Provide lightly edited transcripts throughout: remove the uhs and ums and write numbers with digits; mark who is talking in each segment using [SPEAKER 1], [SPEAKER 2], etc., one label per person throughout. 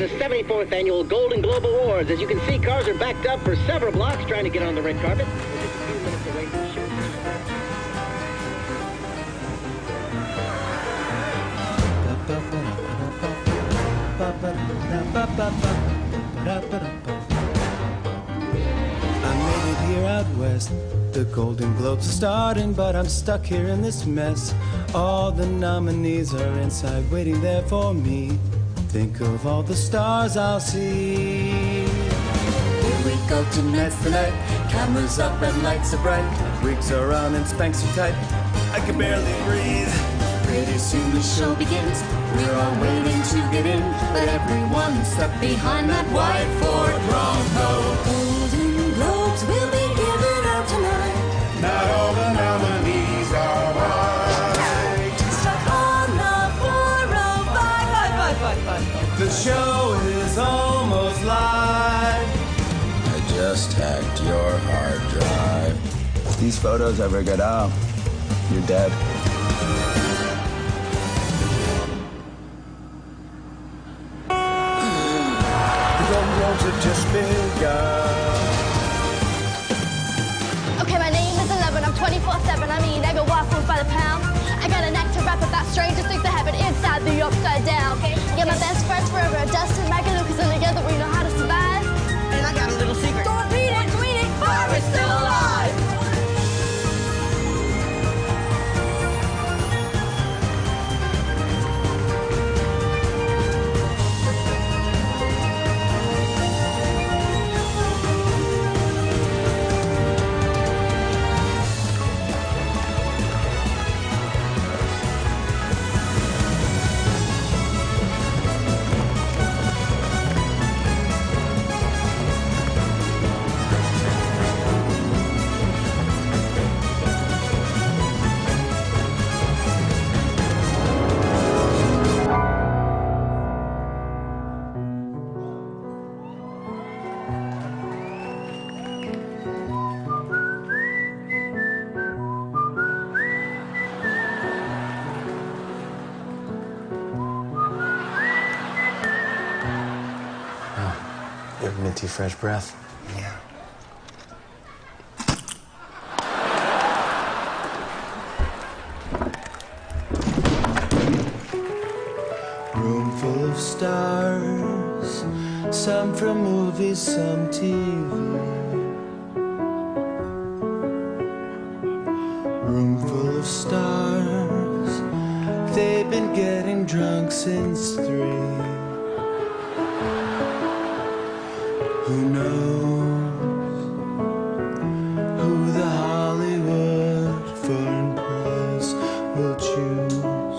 [SPEAKER 1] the 74th Annual Golden Globe Awards. As you can see, cars are backed up for several blocks trying to get on the red carpet. We're just a few minutes away from the show.
[SPEAKER 2] I made it here out west. The Golden Globes are starting, but I'm stuck here in this mess. All the nominees are inside waiting there for me. Think of all the stars I'll see. Here we go, tonight's the night. Cameras up and lights are bright. Wigs are on and Spanx are tight. I can barely breathe. Pretty soon the show begins. We're all waiting to get in, but everyone's stuck behind that white Ford Bronco. Golden Globes will be given out tonight. Not all the nominees are white. Stuck on the 405. The show is almost live.
[SPEAKER 3] I just hacked your hard drive. If these photos ever get out, you're dead.
[SPEAKER 2] Have just begun.
[SPEAKER 4] Okay, my name is 11, I'm 24/7, I mean, I go waffles by the pound. I got a knack to rap about strangest things that happen inside the upside down. Yeah, my best friends forever, Dustin, Mike, and Lucas, and together we know how to survive.
[SPEAKER 1] And I got a little secret.
[SPEAKER 4] Don't repeat it, tweet it, fire is still alive!
[SPEAKER 2] You have minty fresh breath.
[SPEAKER 1] Yeah.
[SPEAKER 2] Room full of stars, some from movies, some TV. Room full of stars, they've been getting drunk since 3. Who knows who the Hollywood foreign press will choose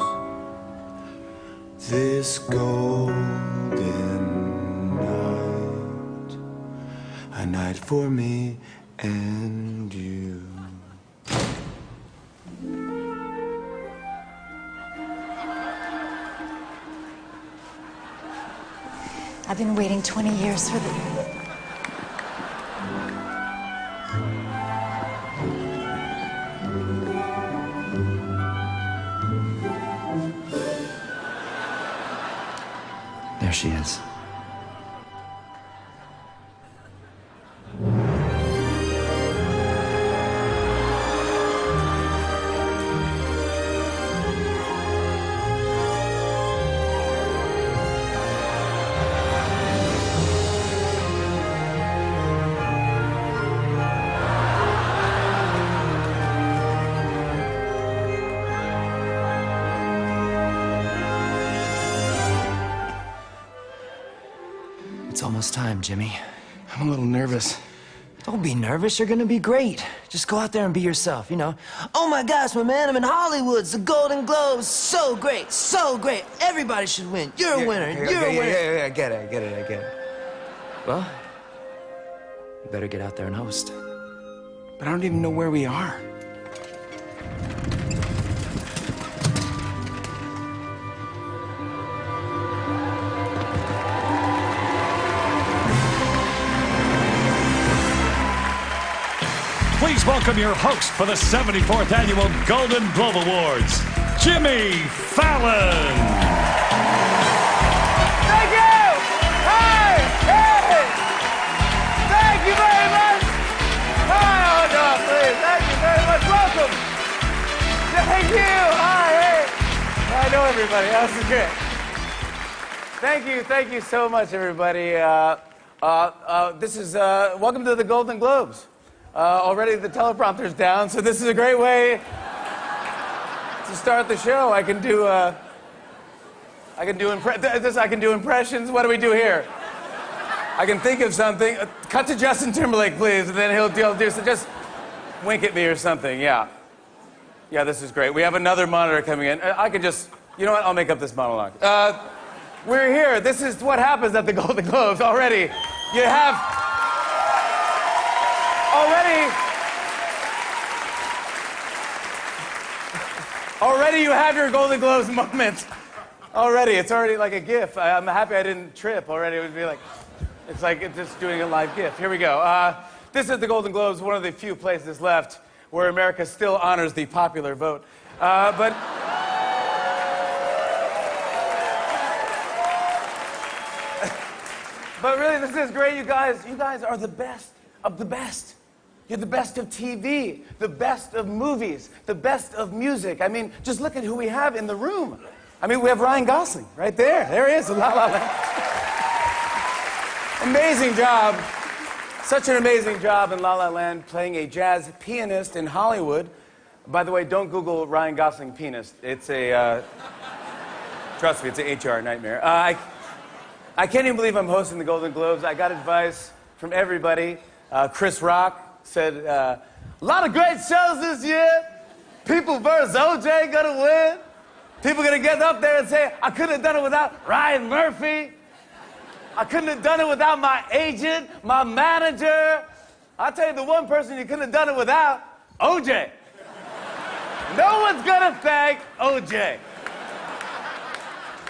[SPEAKER 2] this golden night, a night for me and you.
[SPEAKER 5] I've been waiting 20 years for the...
[SPEAKER 2] There she is. It's almost time, Jimmy.
[SPEAKER 6] I'm a little nervous.
[SPEAKER 2] Don't be nervous. You're gonna be great. Just go out there and be yourself, you know. Oh my gosh, my man, I'm in Hollywood. It's the Golden Globes. So great, so great. Everybody should win. You're a winner. You're a winner.
[SPEAKER 6] Yeah, I get it.
[SPEAKER 2] Well, you better get out there and host.
[SPEAKER 6] But I don't even know where we are.
[SPEAKER 7] Please welcome your host for the 74th Annual Golden Globe Awards, Jimmy Fallon.
[SPEAKER 8] Thank you! Thank you very much. Oh, no, please. Thank you very much. Welcome. Thank you. Hi, hey. I know everybody. This is great. Thank you so much, everybody. Welcome to the Golden Globes. Already the teleprompter's down, so this is a great way to start the show. I can do impressions. What do we do here? I can think of something. Cut to Justin Timberlake, please, and then he'll do so. Just wink at me or something. Yeah. Yeah, this is great. We have another monitor coming in. I can just, you know what? I'll make up this monologue. We're here. This is what happens at the Golden Globes already. You have already you have your Golden Globes moment. Already, it's already like a GIF. I'm happy I didn't trip already. It would be like, it's just doing a live GIF. Here we go. This is the Golden Globes, one of the few places left where America still honors the popular vote. But really, this is great, you guys. You guys are the best of the best. You're the best of TV, the best of movies, the best of music. I mean, just look at who we have in the room. I mean, we have Ryan Gosling right there. There he is, La La Land. Amazing job. Such an amazing job in La La Land playing a jazz pianist in Hollywood. By the way, don't Google Ryan Gosling pianist. It's a, trust me, it's an HR nightmare. I can't even believe I'm hosting the Golden Globes. I got advice from everybody. Chris Rock said, a lot of great shows this year. People versus OJ gonna win. People gonna get up there and say, I couldn't have done it without Ryan Murphy. I couldn't have done it without my agent, my manager. I'll tell you the one person you couldn't have done it without, OJ. No one's gonna thank OJ.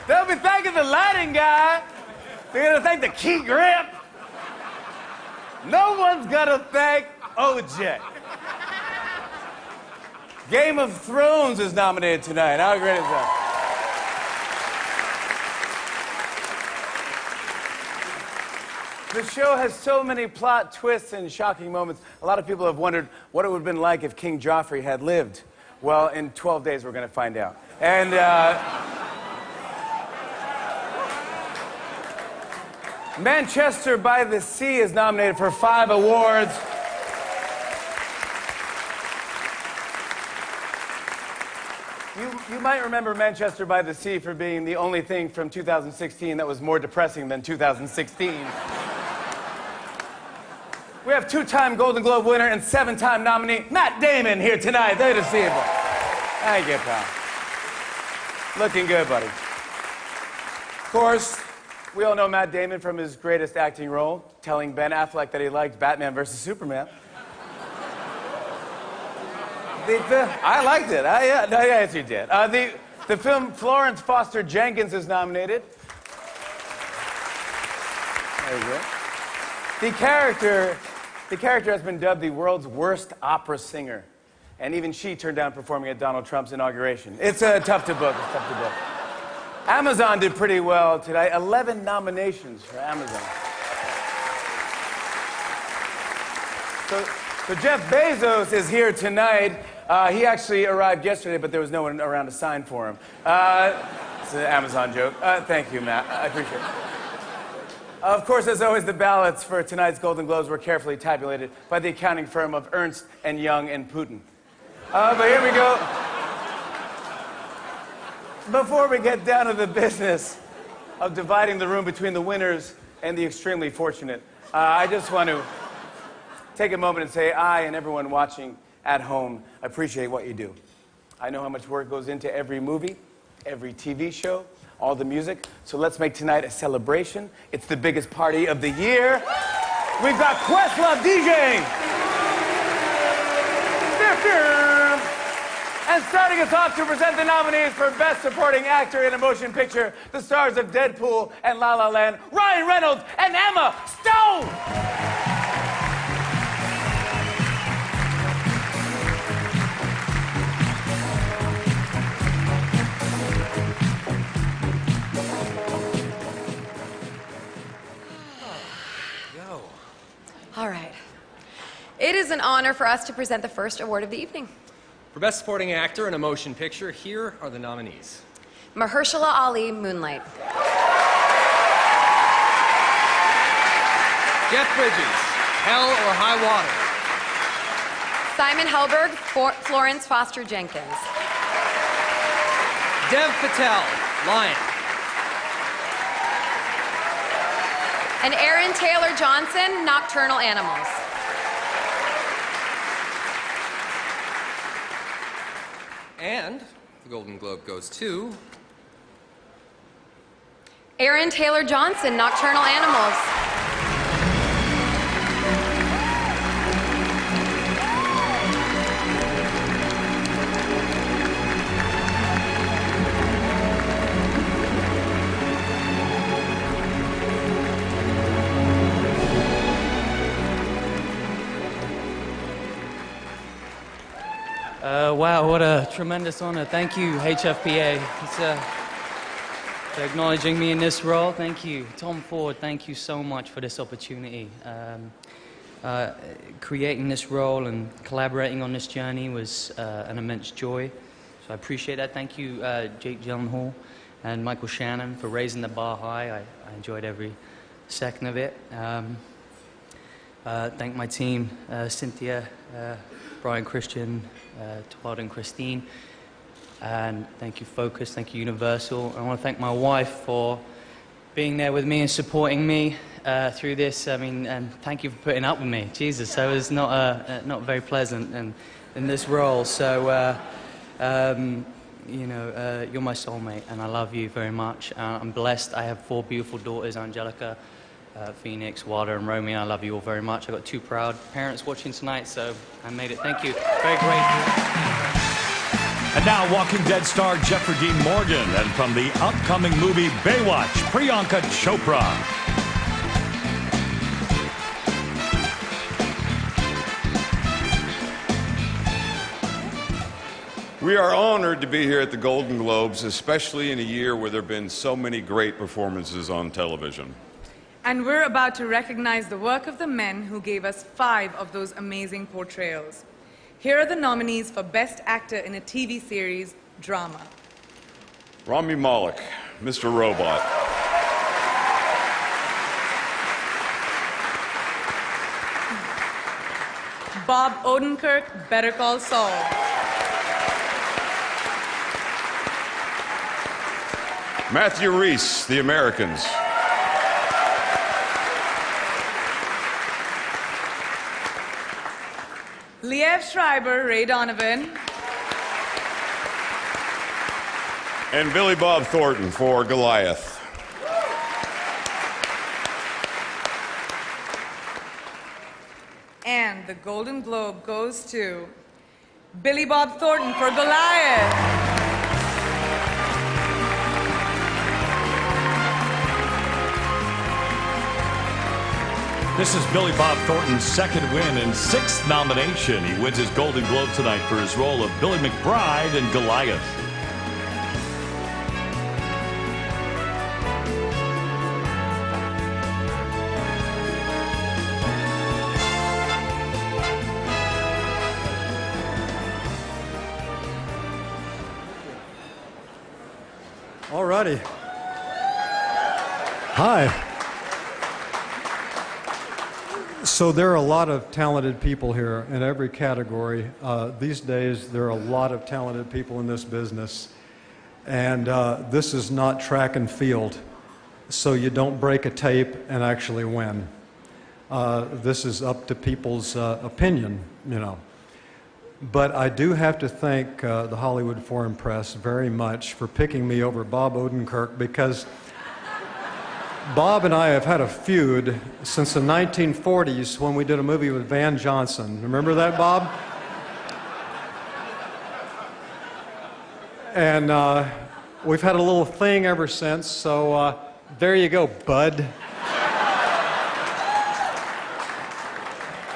[SPEAKER 8] They'll be thanking the lighting guy. They're gonna thank the key grip. No one's gonna thank OJ. Game of Thrones is nominated tonight. How great is that? The show has so many plot twists and shocking moments. A lot of people have wondered what it would have been like if King Joffrey had lived. Well, in 12 days, we're going to find out. And Manchester by the Sea is nominated for 5 awards. You might remember Manchester by the Sea for being the only thing from 2016 that was more depressing than 2016. We have 2-time Golden Globe winner and 7-time nominee Matt Damon here tonight. Good to see you, buddy. Thank you, pal. Looking good, buddy. Of course, we all know Matt Damon from his greatest acting role, telling Ben Affleck that he liked Batman versus Superman. I liked it. Yes, you did. The film Florence Foster Jenkins is nominated. There you go. The character has been dubbed the world's worst opera singer. And even she turned down performing at Donald Trump's inauguration. It's tough to book. It's tough to book. Amazon did pretty well today. 11 nominations for Amazon. So Jeff Bezos is here tonight. He actually arrived yesterday, but there was no one around to sign for him. It's an Amazon joke. Thank you, Matt. I appreciate it. Of course, as always, the ballots for tonight's Golden Globes were carefully tabulated by the accounting firm of Ernst & Young and Putin. But here we go. Before we get down to the business of dividing the room between the winners and the extremely fortunate, I just want to take a moment and say I and everyone watching at home appreciate what you do. I know how much work goes into every movie, every TV show, all the music. So let's make tonight a celebration. It's the biggest party of the year. We've got Questlove DJing. And starting us off to present the nominees for Best Supporting Actor in a Motion Picture, the stars of Deadpool and La La Land, Ryan Reynolds and Emma Stone.
[SPEAKER 5] All right.
[SPEAKER 9] is an honor for us to present the first award of the evening.
[SPEAKER 10] For Best Supporting Actor in a Motion Picture, here are the nominees.
[SPEAKER 9] Mahershala Ali, Moonlight.
[SPEAKER 10] Jeff Bridges, Hell or High Water.
[SPEAKER 9] Simon Helberg, Florence Foster Jenkins.
[SPEAKER 10] Dev Patel, Lion.
[SPEAKER 9] And Aaron Taylor Johnson, Nocturnal Animals.
[SPEAKER 10] And the Golden Globe goes to
[SPEAKER 9] Aaron Taylor Johnson, Nocturnal Animals.
[SPEAKER 11] Wow, what a tremendous honor. Thank you, HFPA. For acknowledging me in this role. Thank you. Tom Ford, thank you so much for this opportunity. Creating this role and collaborating on this journey was an immense joy. So I appreciate that. Thank you, Jake Gyllenhaal and Michael Shannon for raising the bar high. I enjoyed every second of it. Thank my team, Cynthia, Brian Christian, Todd and Christine. And thank you, Focus. Thank you, Universal. I want to thank my wife for being there with me and supporting me through this. I mean, and thank you for putting up with me. Jesus, I was not very pleasant in this role. So, you know, you're my soulmate, and I love you very much. I'm blessed. I have 4 beautiful daughters, Angelica, Phoenix, Wada, and Romy. I love you all very much. I've got 2 proud parents watching tonight, so I made it. Thank you. Very grateful.
[SPEAKER 7] And now, Walking Dead star Jeffrey Dean Morgan, and from the upcoming movie Baywatch, Priyanka Chopra.
[SPEAKER 12] We are honored to be here at the Golden Globes, especially in a year where there have been so many great performances on television.
[SPEAKER 13] And we're about to recognize the work of the men who gave us 5 of those amazing portrayals. Here are the nominees for Best Actor in a TV Series, Drama.
[SPEAKER 12] Rami Malek, Mr. Robot.
[SPEAKER 13] Bob Odenkirk, Better Call Saul.
[SPEAKER 12] Matthew Rhys, The Americans.
[SPEAKER 13] Liev Schreiber, Ray Donovan.
[SPEAKER 12] And Billy Bob Thornton for Goliath.
[SPEAKER 13] And the Golden Globe goes to Billy Bob Thornton for Goliath.
[SPEAKER 7] This is Billy Bob Thornton's 2nd win and 6th nomination. He wins his Golden Globe tonight for his role of Billy McBride in Goliath.
[SPEAKER 14] All righty. Hi. So there are a lot of talented people here in every category. These days, there are a lot of talented people in this business. And this is not track and field, so you don't break a tape and actually win. This is up to people's opinion, you know. But I do have to thank the Hollywood Foreign Press very much for picking me over Bob Odenkirk, because Bob and I have had a feud since the 1940s when we did a movie with Van Johnson. Remember that, Bob? And we've had a little thing ever since, so there you go, bud.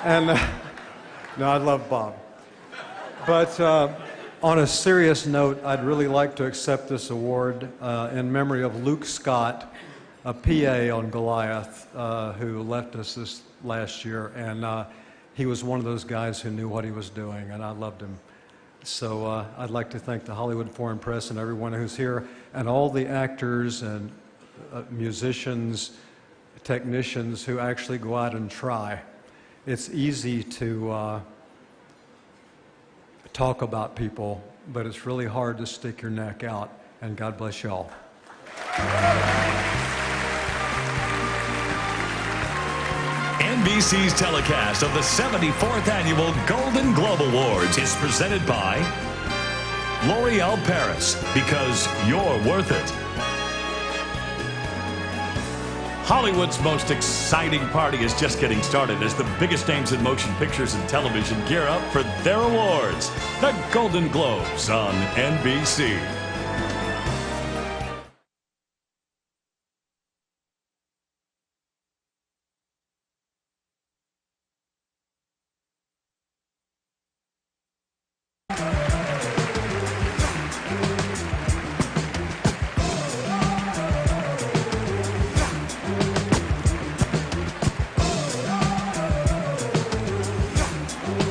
[SPEAKER 14] And no, I love Bob. But on a serious note, I'd really like to accept this award in memory of Luke Scott, a PA on Goliath, who left us this last year. And he was one of those guys who knew what he was doing, and I loved him. So I'd like to thank the Hollywood Foreign Press and everyone who's here, and all the actors and musicians, technicians who actually go out and try. It's easy to talk about people, but it's really hard to stick your neck out, and God bless y'all.
[SPEAKER 7] NBC's telecast of the 74th Annual Golden Globe Awards is presented by L'Oreal Paris, because you're worth it. Hollywood's most exciting party is just getting started as the biggest names in motion pictures and television gear up for their awards. The Golden Globes on NBC.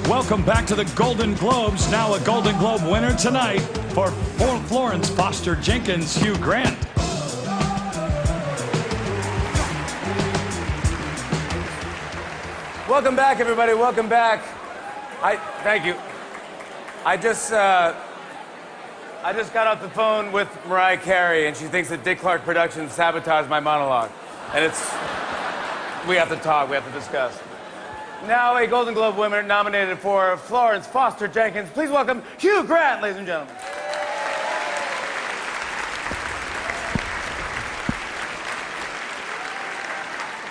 [SPEAKER 7] Welcome back to the Golden Globes. Now a Golden Globe winner tonight for Florence Foster Jenkins, Hugh Grant.
[SPEAKER 8] Welcome back, everybody. Welcome back. Thank you. I just got off the phone with Mariah Carey, and she thinks that Dick Clark Productions sabotaged my monologue. And we have to talk. We have to discuss. Now a Golden Globe winner nominated for Florence Foster Jenkins. Please welcome Hugh Grant, ladies and gentlemen.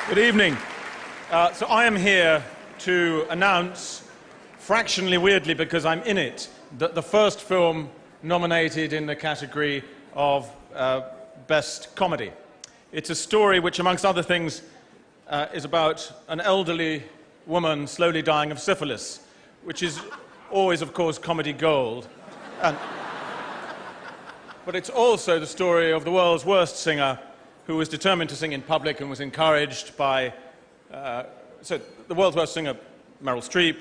[SPEAKER 15] Good evening. So I am here to announce, fractionally weirdly because I'm in it, that the first film nominated in the category of Best Comedy. It's a story which, amongst other things, is about an elderly woman slowly dying of syphilis, which is always, of course, comedy gold. But it's also the story of the world's worst singer who was determined to sing in public and was encouraged by, so the world's worst singer, Meryl Streep,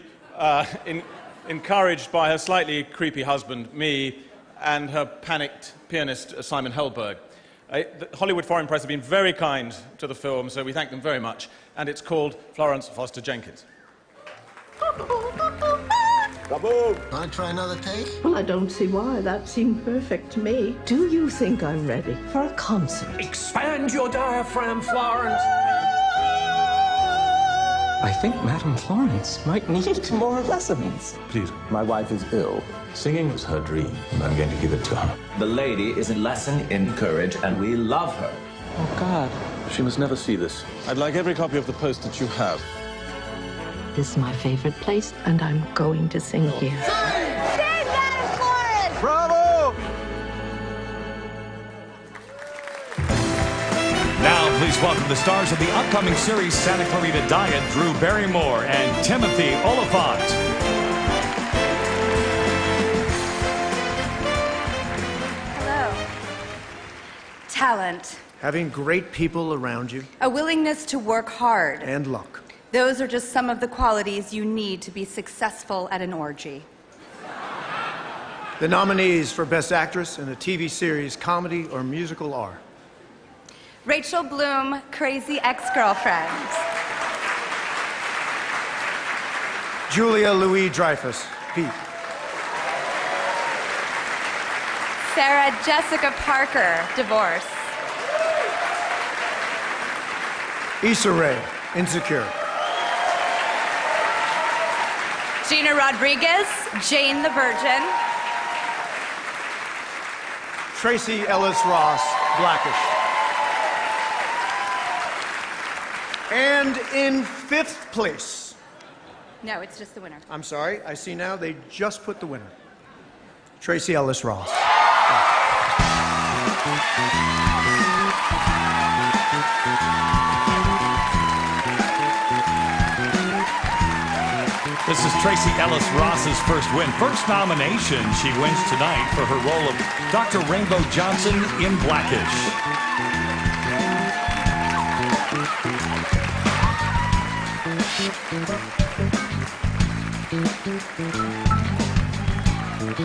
[SPEAKER 15] encouraged by her slightly creepy husband, me, and her panicked pianist, Simon Helberg. The Hollywood Foreign Press have been very kind to the film, so we thank them very much. And it's called Florence Foster Jenkins.
[SPEAKER 16] Kaboom! Want to try another take?
[SPEAKER 17] Well, I don't see why. That seemed perfect to me. Do you think I'm ready for a concert?
[SPEAKER 18] Expand your diaphragm, Florence.
[SPEAKER 19] I think Madame Florence might need more lessons.
[SPEAKER 20] Please, my wife is ill. Singing was her dream, and I'm going to give it to her.
[SPEAKER 21] The lady is a lesson in courage, and we love her.
[SPEAKER 19] Oh, God.
[SPEAKER 20] She must never see this. I'd like every copy of the post that you have.
[SPEAKER 17] This is my favorite place, and I'm going to sing here.
[SPEAKER 4] Sing, Madam Florence!
[SPEAKER 20] Bravo!
[SPEAKER 7] Now, please welcome the stars of the upcoming series Santa Clarita Diet, Drew Barrymore and Timothy Oliphant.
[SPEAKER 22] Talent.
[SPEAKER 23] Having great people around you.
[SPEAKER 22] A willingness to work hard.
[SPEAKER 23] And luck.
[SPEAKER 22] Those are just some of the qualities you need to be successful at an orgy.
[SPEAKER 23] The nominees for Best Actress in a TV series, comedy, or musical are
[SPEAKER 22] Rachel Bloom, Crazy Ex-Girlfriend.
[SPEAKER 23] Julia Louis-Dreyfus, Pete.
[SPEAKER 22] Sarah Jessica Parker, Divorce.
[SPEAKER 23] Issa Rae, Insecure.
[SPEAKER 22] Gina Rodriguez, Jane the Virgin.
[SPEAKER 23] Tracy Ellis Ross, Blackish. And in 5th place.
[SPEAKER 22] No, it's just the winner.
[SPEAKER 23] I'm sorry, I see now they just put the winner. Tracy Ellis Ross.
[SPEAKER 7] This is Tracy Ellis Ross's first win. First nomination she wins tonight for her role of Dr. Rainbow Johnson in Blackish.
[SPEAKER 9] Oh,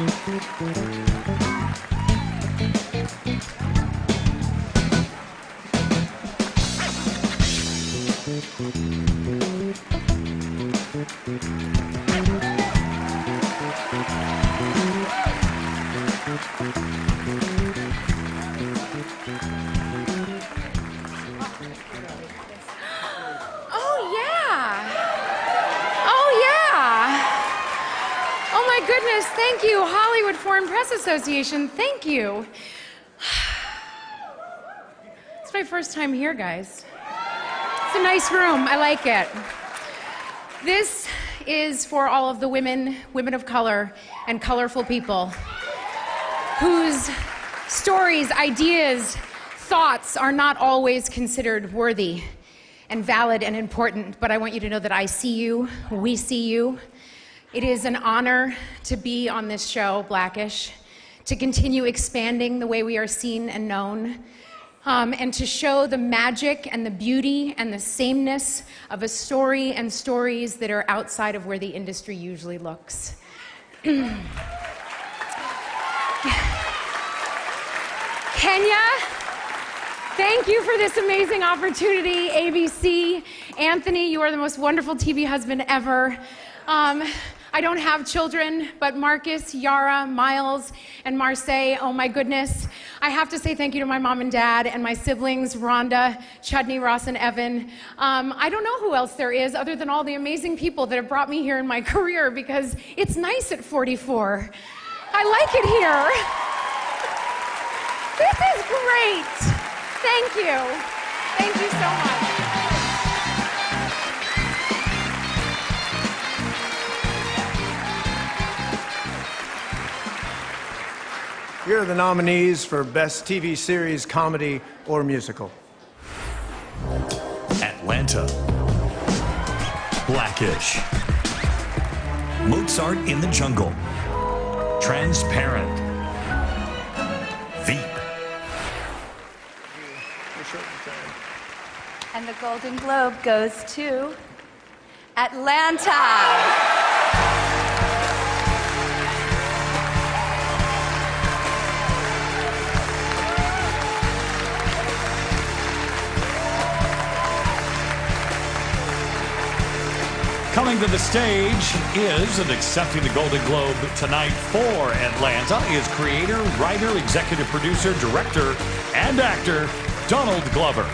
[SPEAKER 9] yeah. Oh, yeah. Oh, my goodness. Thank you, Hollywood Foreign Press Association. Thank you. It's my first time here, guys. It's a nice room. I like it. This is for all of the women of color, and colorful people whose stories, ideas, thoughts are not always considered worthy and valid and important, but I want you to know that I see you, we see you. It is an honor to be on this show, Blackish, to continue expanding the way we are seen and known, and to show the magic and the beauty and the sameness of a story and stories that are outside of where the industry usually looks. Kenya, thank you for this amazing opportunity. ABC, Anthony, you are the most wonderful TV husband ever. I don't have children, but Marcus, Yara, Miles, and Marseille, oh my goodness. I have to say thank you to my mom and dad and my siblings, Rhonda, Chudney, Ross, and Evan. I don't know who else there is other than all the amazing people that have brought me here in my career, because it's nice at 44. I like it here. This is great. Thank you. Thank you so much.
[SPEAKER 23] Here are the nominees for Best TV Series, Comedy, or Musical.
[SPEAKER 7] Atlanta. Blackish. Mozart in the Jungle. Transparent. Veep.
[SPEAKER 22] And the Golden Globe goes to Atlanta.
[SPEAKER 7] Coming to the stage is, and accepting the Golden Globe tonight for Atlanta, is creator, writer, executive producer, director, and actor Donald Glover.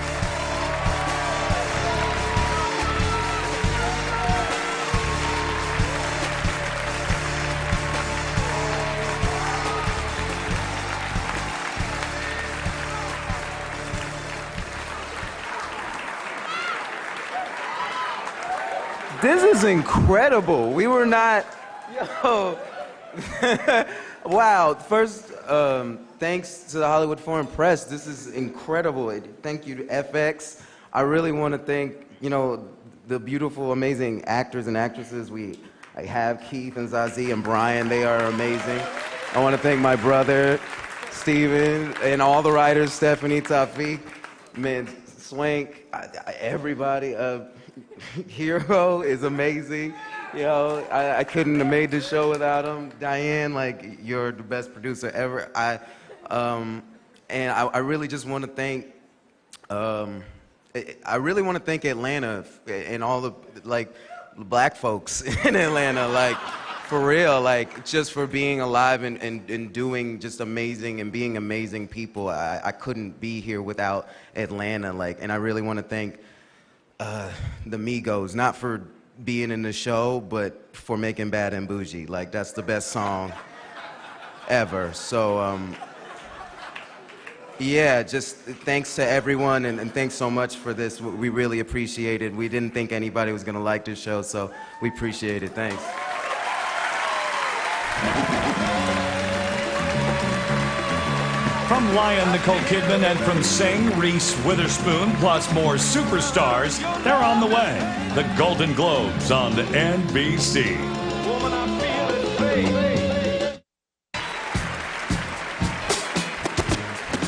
[SPEAKER 1] This is incredible. We were not, yo. Wow. First, thanks to the Hollywood Foreign Press. This is incredible. Thank you to FX. I really want to thank, the beautiful, amazing actors and actresses. I have Keith and Zazie and Brian. They are amazing. I want to thank my brother, Steven, and all the writers, Stephanie, Tafi, man, Swank, everybody. Hero is amazing. I couldn't have made this show without him. Diane, you're the best producer ever. And I really just want to thank, I really want to thank Atlanta and all the black folks in Atlanta, for real, just for being alive and doing just amazing and being amazing people. I couldn't be here without Atlanta, and I really want to thank the Migos, not for being in the show, but for making Bad and Bougie. That's the best song ever. So, yeah, just thanks to everyone, and thanks so much for this. We really appreciate it. We didn't think anybody was going to like this show, so we appreciate it. Thanks.
[SPEAKER 7] From Lion, Nicole Kidman, and from Sing, Reese Witherspoon, plus more superstars, they're on the way. The Golden Globes on NBC.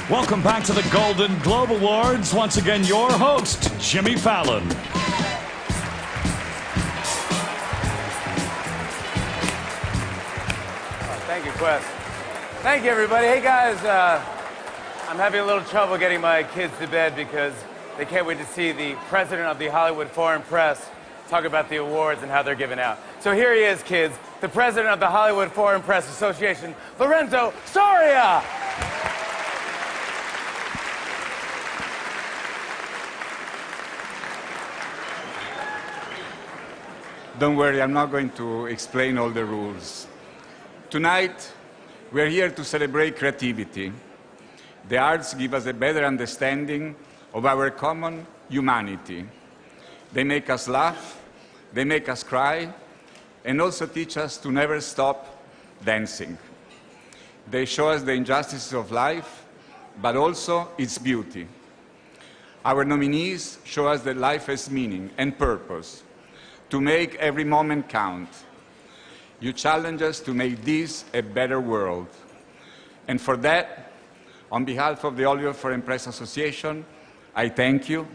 [SPEAKER 7] Welcome back to the Golden Globe Awards. Once again, your host, Jimmy Fallon.
[SPEAKER 8] Thank you, Quest. Thank you, everybody. Hey, guys, I'm having a little trouble getting my kids to bed because they can't wait to see the president of the Hollywood Foreign Press talk about the awards and how they're given out. So here he is, kids, the president of the Hollywood Foreign Press Association, Lorenzo Soria.
[SPEAKER 2] Don't worry, I'm not going to explain all the rules. Tonight, we're here to celebrate creativity. The arts give us a better understanding of our common humanity. They make us laugh, they make us cry, and also teach us to never stop dancing. They show us the injustices of life, but also its beauty. Our nominees show us that life has meaning and purpose, to make every moment count. You challenge us to make this a better world. And for that, on behalf of the Hollywood Foreign Press Association, I thank you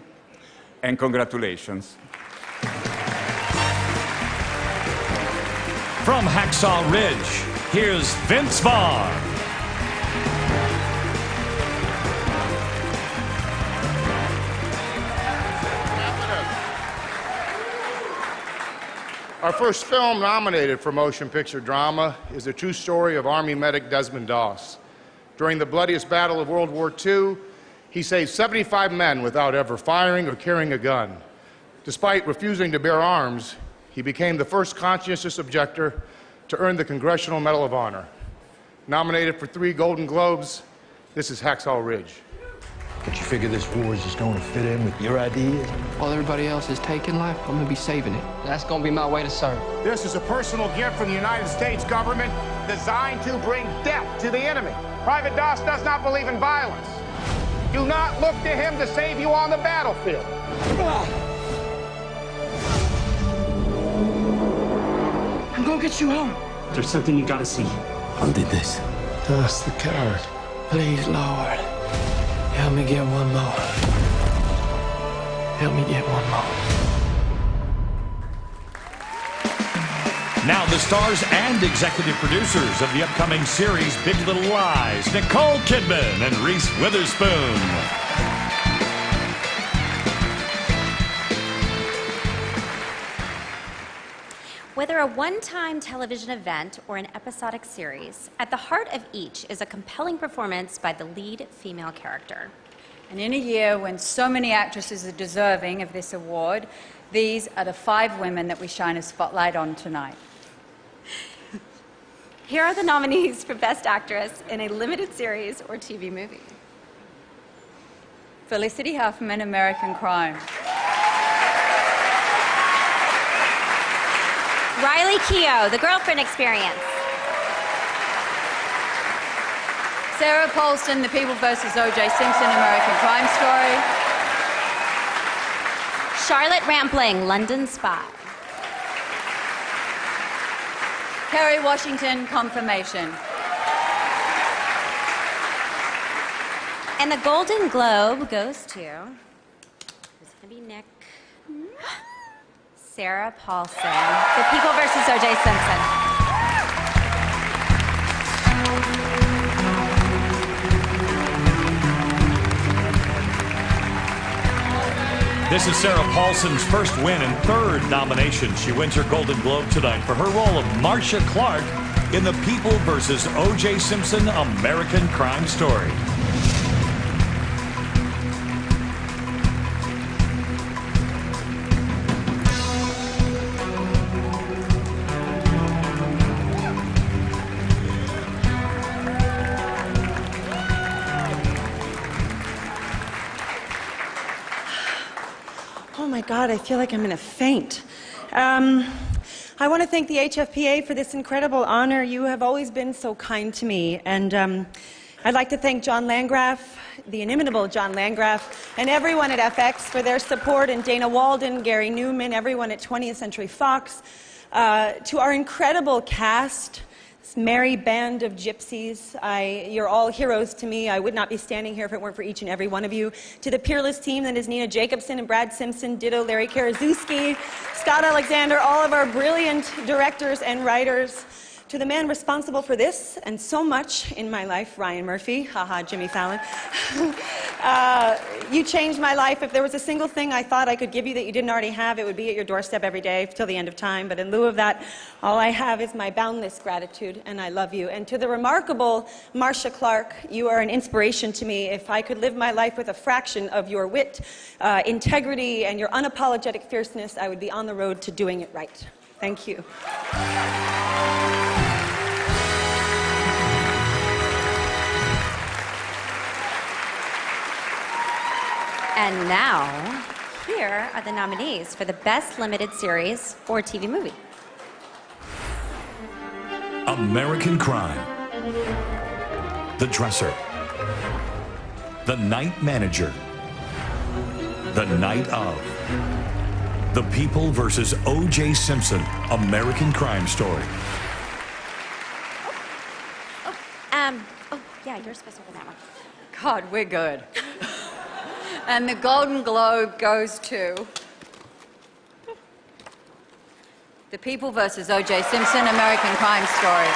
[SPEAKER 2] and congratulations.
[SPEAKER 7] From Hacksaw Ridge, here's Vince Vaughn.
[SPEAKER 3] Our first film nominated for Motion Picture Drama is the true story of Army medic Desmond Doss. During the bloodiest battle of World War II, he saved 75 men without ever firing or carrying a gun. Despite refusing to bear arms, he became the first conscientious objector to earn the Congressional Medal of Honor. Nominated for 3 Golden Globes, this is Hacksaw Ridge.
[SPEAKER 6] But you figure this war is just going to fit in with your ideas?
[SPEAKER 24] While everybody else is taking life, I'm going to be saving it. That's going to be my way to serve.
[SPEAKER 25] This is a personal gift from the United States government designed to bring death to the enemy. Private Doss does not believe in violence. Do not look to him to save you on the battlefield.
[SPEAKER 24] I'm going to get you home.
[SPEAKER 6] There's something you gotta see. Who did this?
[SPEAKER 25] Doss the coward.
[SPEAKER 24] Please, Lord, help me get one more. Help me get one more.
[SPEAKER 7] Now the stars and executive producers of the upcoming series Big Little Lies, Nicole Kidman and Reese Witherspoon.
[SPEAKER 26] Whether a one-time television event or an episodic series, at the heart of each is a compelling performance by the lead female character.
[SPEAKER 27] And in a year when so many actresses are deserving of this award, these are the 5 women that we shine a spotlight on tonight.
[SPEAKER 26] Here are the nominees for Best Actress in a Limited Series or TV Movie.
[SPEAKER 27] Felicity Huffman, American Crime.
[SPEAKER 26] Riley Keough, The Girlfriend Experience.
[SPEAKER 27] Sarah Paulson, The People vs. O.J. Simpson, American Crime Story.
[SPEAKER 26] Charlotte Rampling, London Spy.
[SPEAKER 27] Kerry Washington, Confirmation.
[SPEAKER 26] And the Golden Globe goes to, who's going to be Nick? Sarah Paulson, The People vs. O.J. Simpson.
[SPEAKER 7] This is Sarah Paulson's first win and 3rd nomination. She wins her Golden Globe tonight for her role of Marcia Clark in The People vs. O.J. Simpson, American Crime Story.
[SPEAKER 28] Oh my God, I feel like I'm going to faint. I want to thank the HFPA for this incredible honor. You have always been so kind to me. And I'd like to thank John Landgraf, the inimitable John Landgraf, and everyone at FX for their support, and Dana Walden, Gary Newman, everyone at 20th Century Fox, to our incredible cast, this merry band of gypsies. You're all heroes to me. I would not be standing here if it weren't for each and every one of you. To the peerless team that is Nina Jacobson and Brad Simpson, ditto Larry Karaszewski, Scott Alexander, all of our brilliant directors and writers. To the man responsible for this and so much in my life, Ryan Murphy, haha, Jimmy Fallon. You changed my life. If there was a single thing I thought I could give you that you didn't already have, it would be at your doorstep every day till the end of time. But in lieu of that, all I have is my boundless gratitude, and I love you. And to the remarkable Marcia Clark, you are an inspiration to me. If I could live my life with a fraction of your wit, integrity, and your unapologetic fierceness, I would be on the road to doing it right. Thank you.
[SPEAKER 26] And now, here are the nominees for the Best Limited Series or TV Movie.
[SPEAKER 7] American Crime, The Dresser, The Night Manager, The Night Of, The People vs. O.J. Simpson, American Crime Story.
[SPEAKER 26] Yeah, you're supposed to open that one.
[SPEAKER 27] God, we're good. And the Golden Globe goes to The People vs. O.J. Simpson, American Crime Story.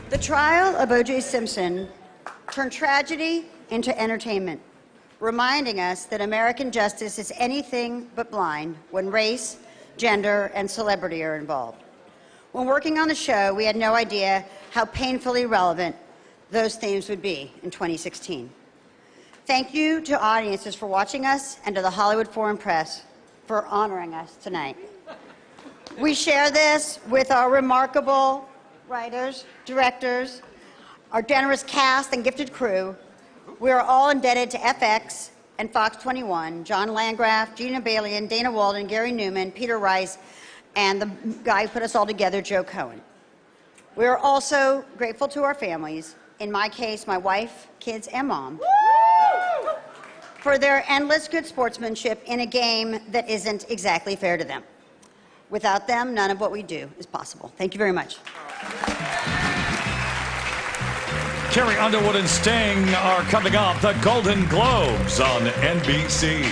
[SPEAKER 5] The trial of O.J. Simpson turned tragedy into entertainment, reminding us that American justice is anything but blind when race, gender, and celebrity are involved. When working on the show, we had no idea how painfully relevant those themes would be in 2016. Thank you to audiences for watching us and to the Hollywood Foreign Press for honoring us tonight. We share this with our remarkable writers, directors, our generous cast and gifted crew. We are all indebted to FX and Fox 21, John Landgraf, Gina Balian, Dana Walden, Gary Newman, Peter Rice, and the guy who put us all together, Joe Cohen. We are also grateful to our families, in my case, my wife, kids, and mom, for their endless good sportsmanship in a game that isn't exactly fair to them. Without them, none of what we do is possible. Thank you very much.
[SPEAKER 7] Carrie Underwood and Sting are coming up. The Golden Globes on NBC.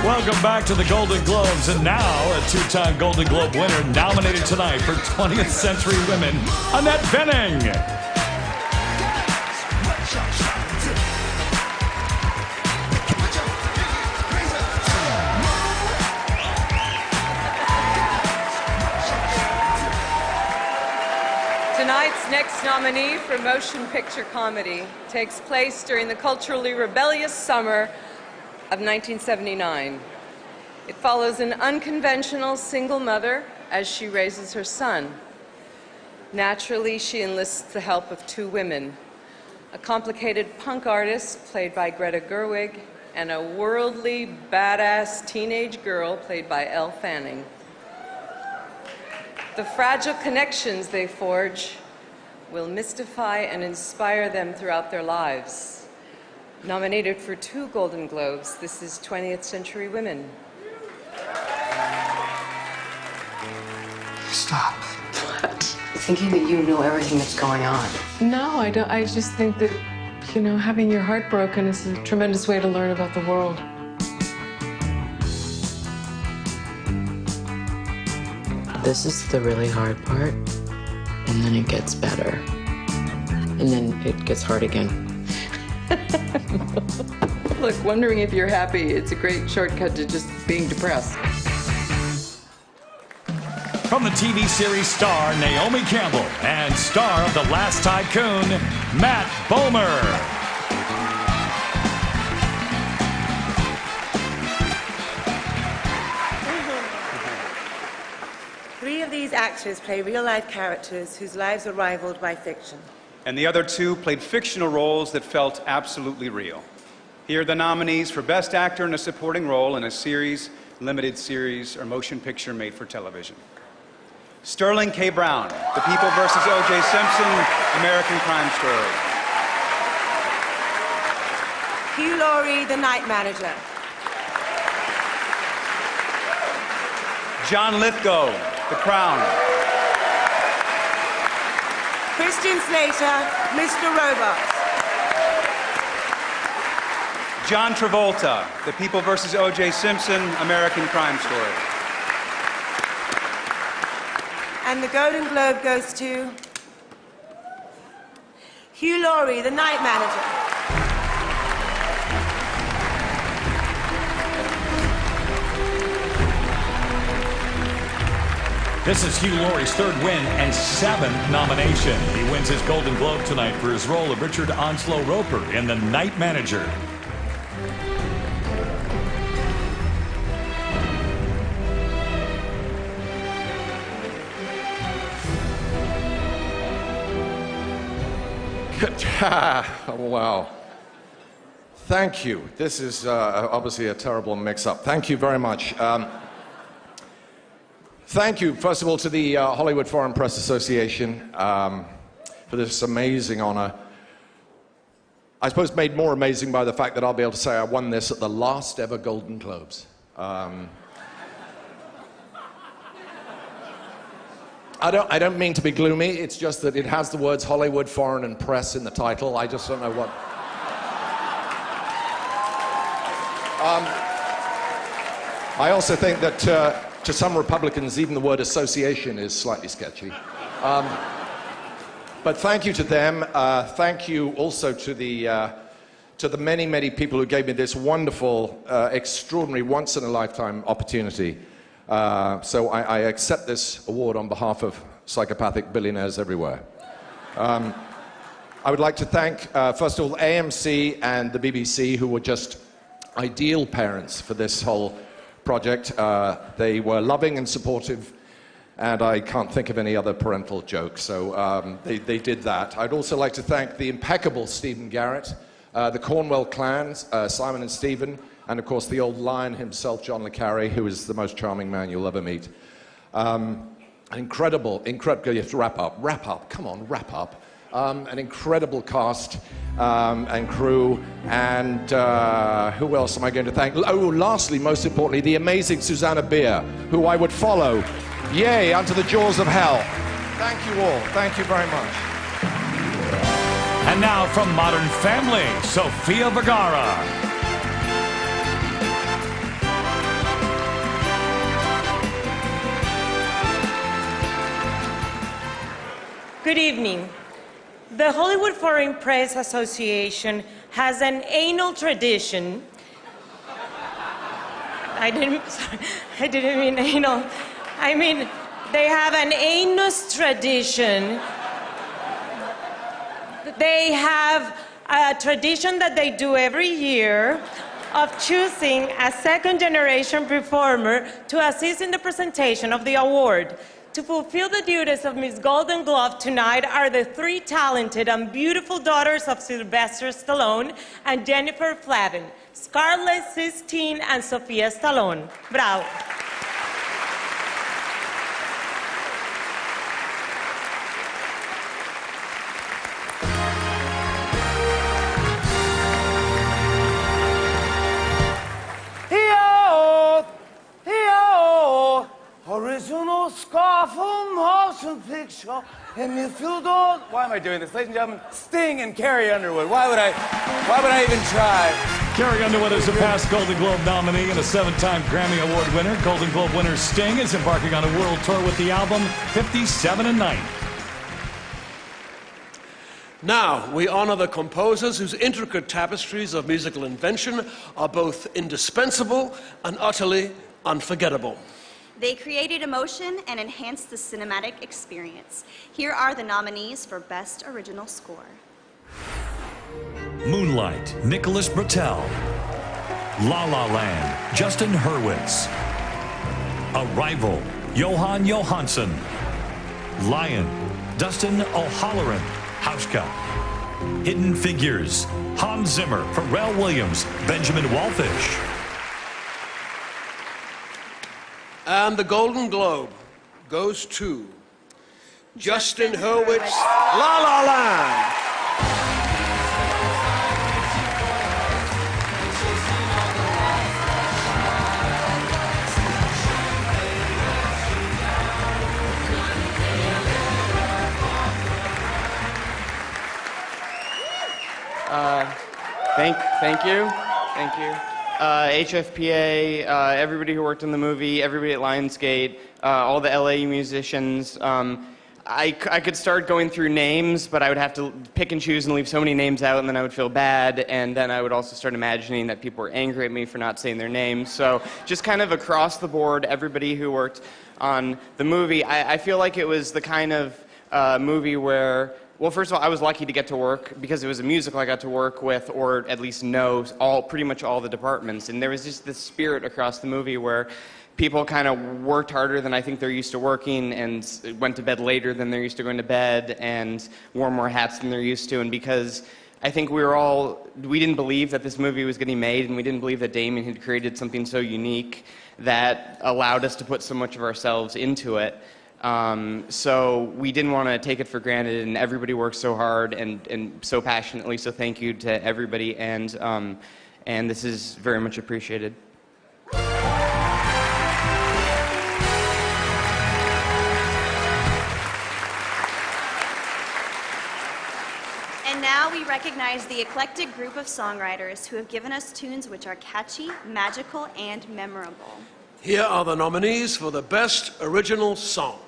[SPEAKER 7] Welcome back to the Golden Globes, and now a two-time Golden Globe winner nominated tonight for 20th Century Women, Annette Bening.
[SPEAKER 10] Tonight's next nominee for Motion Picture Comedy takes place during the culturally rebellious summer of 1979. It follows an unconventional single mother as she raises her son. Naturally, she enlists the help of two women, a complicated punk artist played by Greta Gerwig and a worldly, badass teenage girl played by Elle Fanning. The fragile connections they forge will mystify and inspire them throughout their lives. Nominated for 2 Golden Globes, this is 20th Century Women.
[SPEAKER 24] Stop. What? Thinking that you know everything that's going on.
[SPEAKER 10] No, I don't. I just think that, you know, having your heart broken is a tremendous way to learn about the world.
[SPEAKER 24] This is the really hard part, and then it gets better. And then it gets hard again.
[SPEAKER 10] Look, wondering if you're happy, it's a great shortcut to just being depressed.
[SPEAKER 7] From the TV series star Naomi Campbell and star of The Last Tycoon, Matt Bomer.
[SPEAKER 11] actors play real-life characters whose lives are rivaled by fiction.
[SPEAKER 12] And the other two played fictional roles that felt absolutely real. Here are the nominees for Best Actor in a Supporting Role in a Series, Limited Series, or Motion Picture made for television. Sterling K. Brown, The People vs. O.J. Simpson, American Crime Story.
[SPEAKER 11] Hugh Laurie, The Night Manager.
[SPEAKER 12] John Lithgow, The Crown.
[SPEAKER 11] Christian Slater, Mr. Robot.
[SPEAKER 12] John Travolta, The People vs. O.J. Simpson, American Crime Story.
[SPEAKER 11] And the Golden Globe goes to Hugh Laurie, The Night Manager.
[SPEAKER 7] This is Hugh Laurie's third win and seventh nomination. He wins his Golden Globe tonight for his role of Richard Onslow Roper in The Night Manager.
[SPEAKER 13] Wow. Thank you. This is obviously a terrible mix-up. Thank you very much. Thank you, first of all, to the Hollywood Foreign Press Association for this amazing honor. I suppose made more amazing by the fact that I'll be able to say I won this at the last ever Golden Globes. I don't mean to be gloomy, it's just that it has the words Hollywood Foreign and Press in the title. I just don't know what... I also think that to some Republicans, even the word association is slightly sketchy. But thank you to them. Thank you also to the many, many people who gave me this wonderful, extraordinary, once-in-a-lifetime opportunity. So I accept this award on behalf of psychopathic billionaires everywhere. I would like to thank, first of all, AMC and the BBC, who were just ideal parents for this whole project. They were loving and supportive, and I can't think of any other parental joke, so they did that. I'd also like to thank the impeccable Stephen Garrett, the Cornwell clans, Simon and Stephen, and of course the old lion himself, John le Carre, who is the most charming man you'll ever meet. Incredible, you have to wrap up, come on, wrap up. An incredible cast and crew, and who else am I going to thank? Oh, lastly, most importantly, the amazing Susanna Bier, who I would follow, yay, unto the jaws of hell. Thank you all, thank you very much.
[SPEAKER 7] And now from Modern Family, Sofia Vergara.
[SPEAKER 28] Good evening. The Hollywood Foreign Press Association has an anal tradition. I didn't mean anal. I mean, they have an anus tradition. They have a tradition that they do every year of choosing a second-generation performer to assist in the presentation of the award. To fulfill the duties of Miss Golden Glove tonight are the three talented and beautiful daughters of Sylvester Stallone and Jennifer Flavin, Scarlett Sistine and Sofia Stallone. Bravo.
[SPEAKER 8] Original scar from motion picture. And you feel good. Why am I doing this? Ladies and gentlemen, Sting and Carrie Underwood. Why would I even try?
[SPEAKER 7] Carrie Underwood is a past Golden Globe nominee and a 7-time Grammy Award winner. Golden Globe winner Sting is embarking on a world tour with the album 57 and 9.
[SPEAKER 14] Now, we honor the composers whose intricate tapestries of musical invention are both indispensable and utterly unforgettable.
[SPEAKER 15] They created emotion and enhanced the cinematic experience. Here are the nominees for Best Original Score.
[SPEAKER 7] Moonlight, Nicholas Britell. La La Land, Justin Hurwitz. Arrival, Johan Johansson. Lion, Dustin O'Halloran, Hauschka. Hidden Figures, Hans Zimmer, Pharrell Williams, Benjamin Wallfish.
[SPEAKER 14] And the Golden Globe goes to Justin Hurwitz's La La Land.
[SPEAKER 4] Thank you. HFPA, everybody who worked on the movie, everybody at Lionsgate, all the LA musicians. I could start going through names, but I would have to pick and choose and leave so many names out, and then I would feel bad, and then I would also start imagining that people were angry at me for not saying their names. So just kind of across the board, everybody who worked on the movie, I feel like it was the kind of movie where, well, first of all, I was lucky to get to work because it was a musical. I got to work with, or at least know, pretty much all the departments, and there was just this spirit across the movie where people kind of worked harder than I think they're used to working, and went to bed later than they're used to going to bed, and wore more hats than they're used to. And because I think we didn't believe that this movie was getting made, and we didn't believe that Damien had created something so unique that allowed us to put so much of ourselves into it. So we didn't want to take it for granted, and everybody worked so hard and so passionately. So thank you to everybody, and this is very much appreciated.
[SPEAKER 15] And now we recognize the eclectic group of songwriters who have given us tunes which are catchy, magical, and memorable.
[SPEAKER 14] Here are the nominees for the Best Original Song.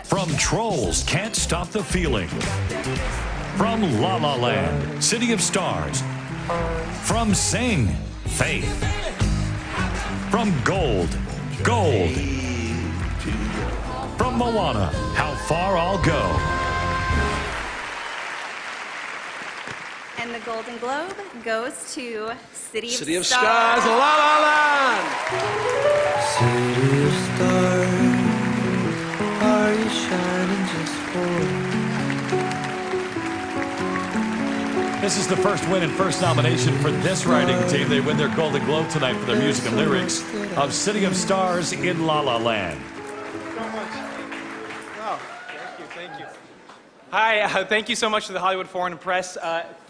[SPEAKER 7] From Trolls, Can't Stop the Feeling. From La La Land, City of Stars. From Sing, Faith. From Gold, Gold. From Moana, How Far I'll Go.
[SPEAKER 15] And the Golden Globe goes to City of
[SPEAKER 14] Stars, La La Land.
[SPEAKER 9] City of stars, are you shining just for me?
[SPEAKER 7] This is the first win and first nomination for this writing team. They win their Golden Globe tonight for their music and lyrics of City of Stars in La La Land.
[SPEAKER 16] Thank you. Hi, thank you so much to the Hollywood Foreign and Press.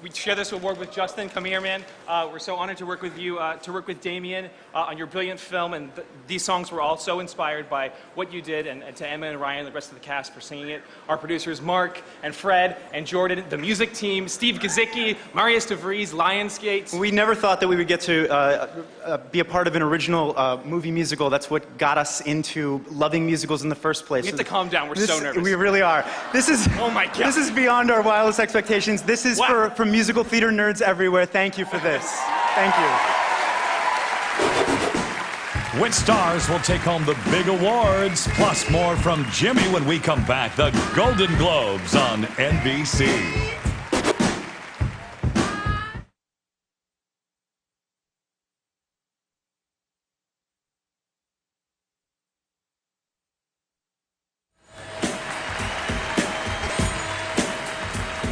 [SPEAKER 16] We share this award with Justin. Come here, man. We're so honored to work with you, to work with Damien on your brilliant film. And these songs were all so inspired by what you did, and to Emma and Ryan, the rest of the cast for singing it. Our producers, Mark and Fred and Jordan, the music team, Steve Gazicki, Marius DeVries, Lionsgate.
[SPEAKER 17] We never thought that we would get to be a part of an original movie musical. That's what got us into loving musicals in the first place.
[SPEAKER 16] We have to calm down. We're so nervous.
[SPEAKER 17] We really are. This is,
[SPEAKER 16] oh my God.
[SPEAKER 17] This is beyond our wildest expectations. This is for musical theater nerds everywhere. Thank you for this. Thank you.
[SPEAKER 7] Which stars will take home the big awards? Plus more from Jimmy when we come back. The Golden Globes on NBC.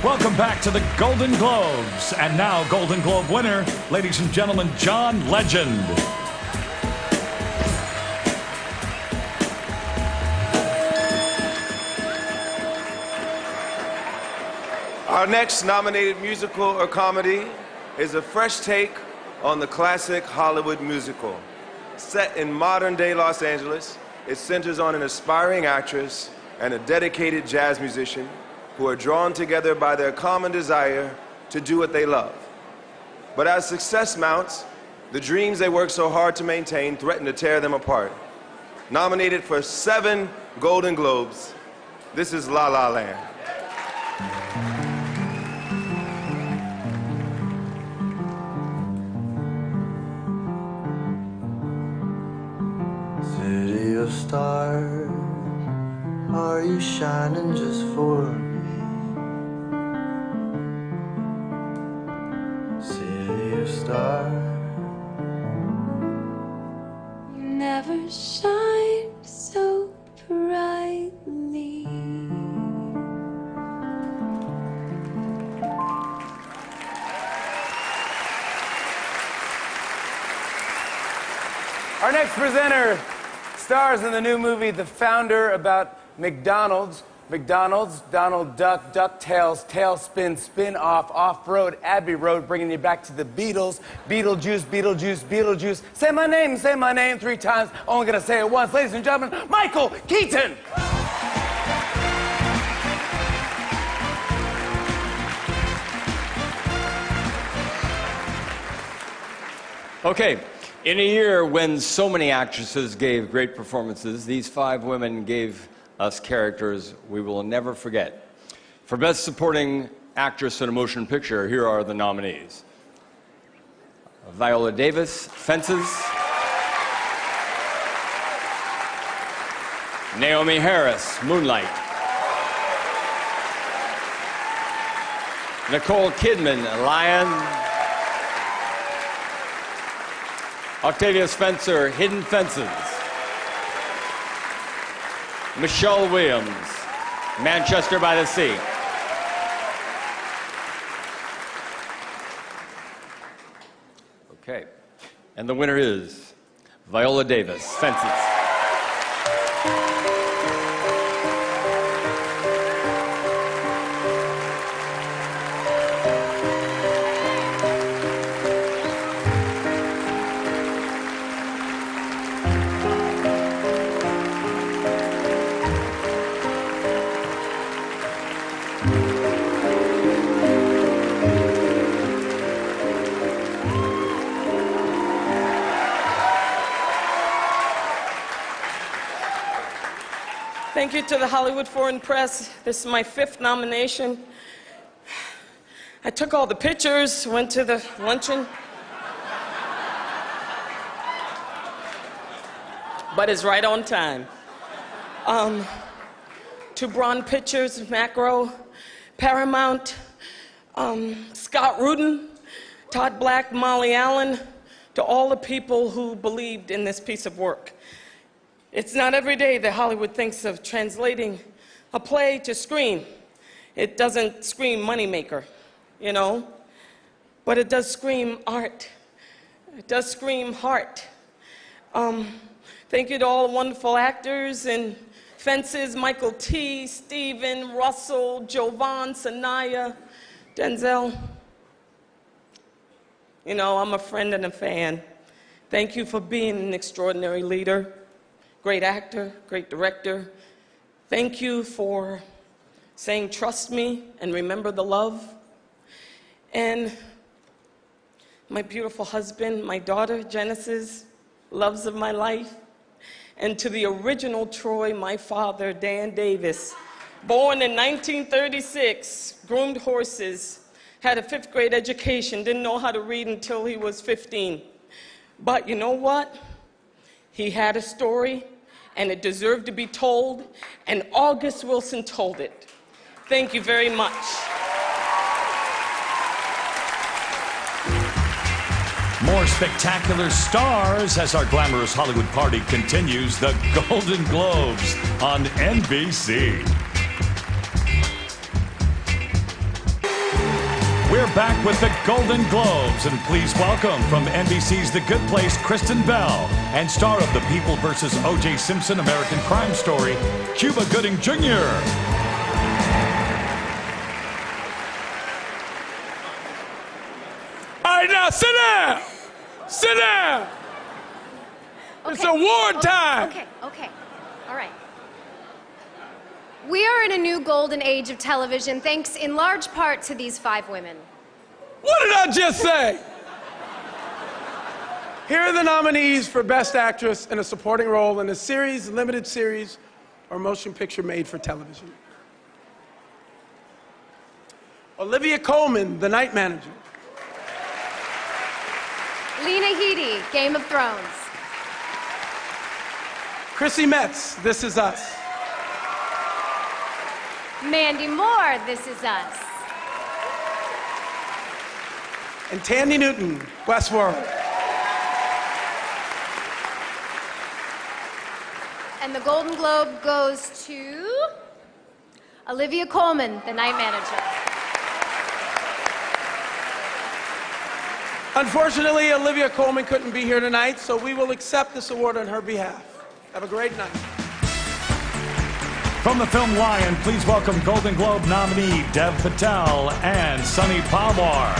[SPEAKER 7] Welcome back to the Golden Globes. And now, Golden Globe winner, ladies and gentlemen, John Legend.
[SPEAKER 18] Our next nominated musical or comedy is a fresh take on the classic Hollywood musical. Set in modern-day Los Angeles, it centers on an aspiring actress and a dedicated jazz musician who are drawn together by their common desire to do what they love. But as success mounts, the dreams they work so hard to maintain threaten to tear them apart. Nominated for 7 Golden Globes, this is La La Land.
[SPEAKER 9] City of stars, are you shining just for me? City of stars,
[SPEAKER 19] you never shine so brightly.
[SPEAKER 8] Our next presenter stars in the new movie The Founder about McDonald's. McDonald's, Donald Duck, DuckTales, Tailspin, Spin-Off, Off-Road, Abbey Road, bringing you back to the Beatles. Beetlejuice, Beetlejuice, Beetlejuice. Say my name 3 times. Only gonna say it once. Ladies and gentlemen, Michael Keaton.
[SPEAKER 1] Okay, in a year when so many actresses gave great performances, these 5 women gave us characters we will never forget. For Best Supporting Actress in a Motion Picture, here are the nominees. Viola Davis, Fences. Naomi Harris, Moonlight. Nicole Kidman, Lion. Octavia Spencer, Hidden Fences. Michelle Williams, Manchester by the Sea. Okay, and the winner is Viola Davis, Fences.
[SPEAKER 2] Thank you to the Hollywood Foreign Press. This is my 5th nomination. I took all the pictures, went to the luncheon. But it's right on time. To Braun Pictures, Macro, Paramount, Scott Rudin, Todd Black, Molly Allen, to all the people who believed in this piece of work. It's not every day that Hollywood thinks of translating a play to screen. It doesn't scream moneymaker, you know, but it does scream art. It does scream heart. Thank you to all the wonderful actors in Fences, Michael T., Steven, Russell, Jovan, Sanaya, Denzel. You know, I'm a friend and a fan. Thank you for being an extraordinary leader. Great actor, great director. Thank you for saying trust me and remember the love. And my beautiful husband, my daughter, Genesis, loves of my life. And to the original Troy, my father, Dan Davis, born in 1936, groomed horses, had a 5th grade education, didn't know how to read until he was 15. But you know what? He had a story, and it deserved to be told, and August Wilson told it. Thank you very much.
[SPEAKER 7] More spectacular stars as our glamorous Hollywood party continues. The Golden Globes on NBC. We're back with the Golden Globes, and please welcome from NBC's The Good Place, Kristen Bell, and star of The People vs. O.J. Simpson American Crime Story, Cuba Gooding Jr.
[SPEAKER 3] All right, now sit down. Sit down.
[SPEAKER 19] Okay.
[SPEAKER 3] It's award time.
[SPEAKER 19] Okay. All right. We are in a new golden age of television, thanks in large part to these 5 women.
[SPEAKER 3] What did I just say? Here are the nominees for Best Actress in a Supporting Role in a Series, Limited Series, or Motion Picture Made for Television. Olivia Colman, The Night Manager.
[SPEAKER 19] Lena Headey, Game of Thrones.
[SPEAKER 3] Chrissy Metz, This Is Us.
[SPEAKER 19] Mandy Moore, This Is Us.
[SPEAKER 3] And Tandy Newton, Westworld.
[SPEAKER 19] And the Golden Globe goes to Olivia Colman, The Night Manager.
[SPEAKER 3] Unfortunately, Olivia Colman couldn't be here tonight, so we will accept this award on her behalf. Have a great night.
[SPEAKER 7] From the film Lion, please welcome Golden Globe nominee Dev Patel and Sunny Pawar.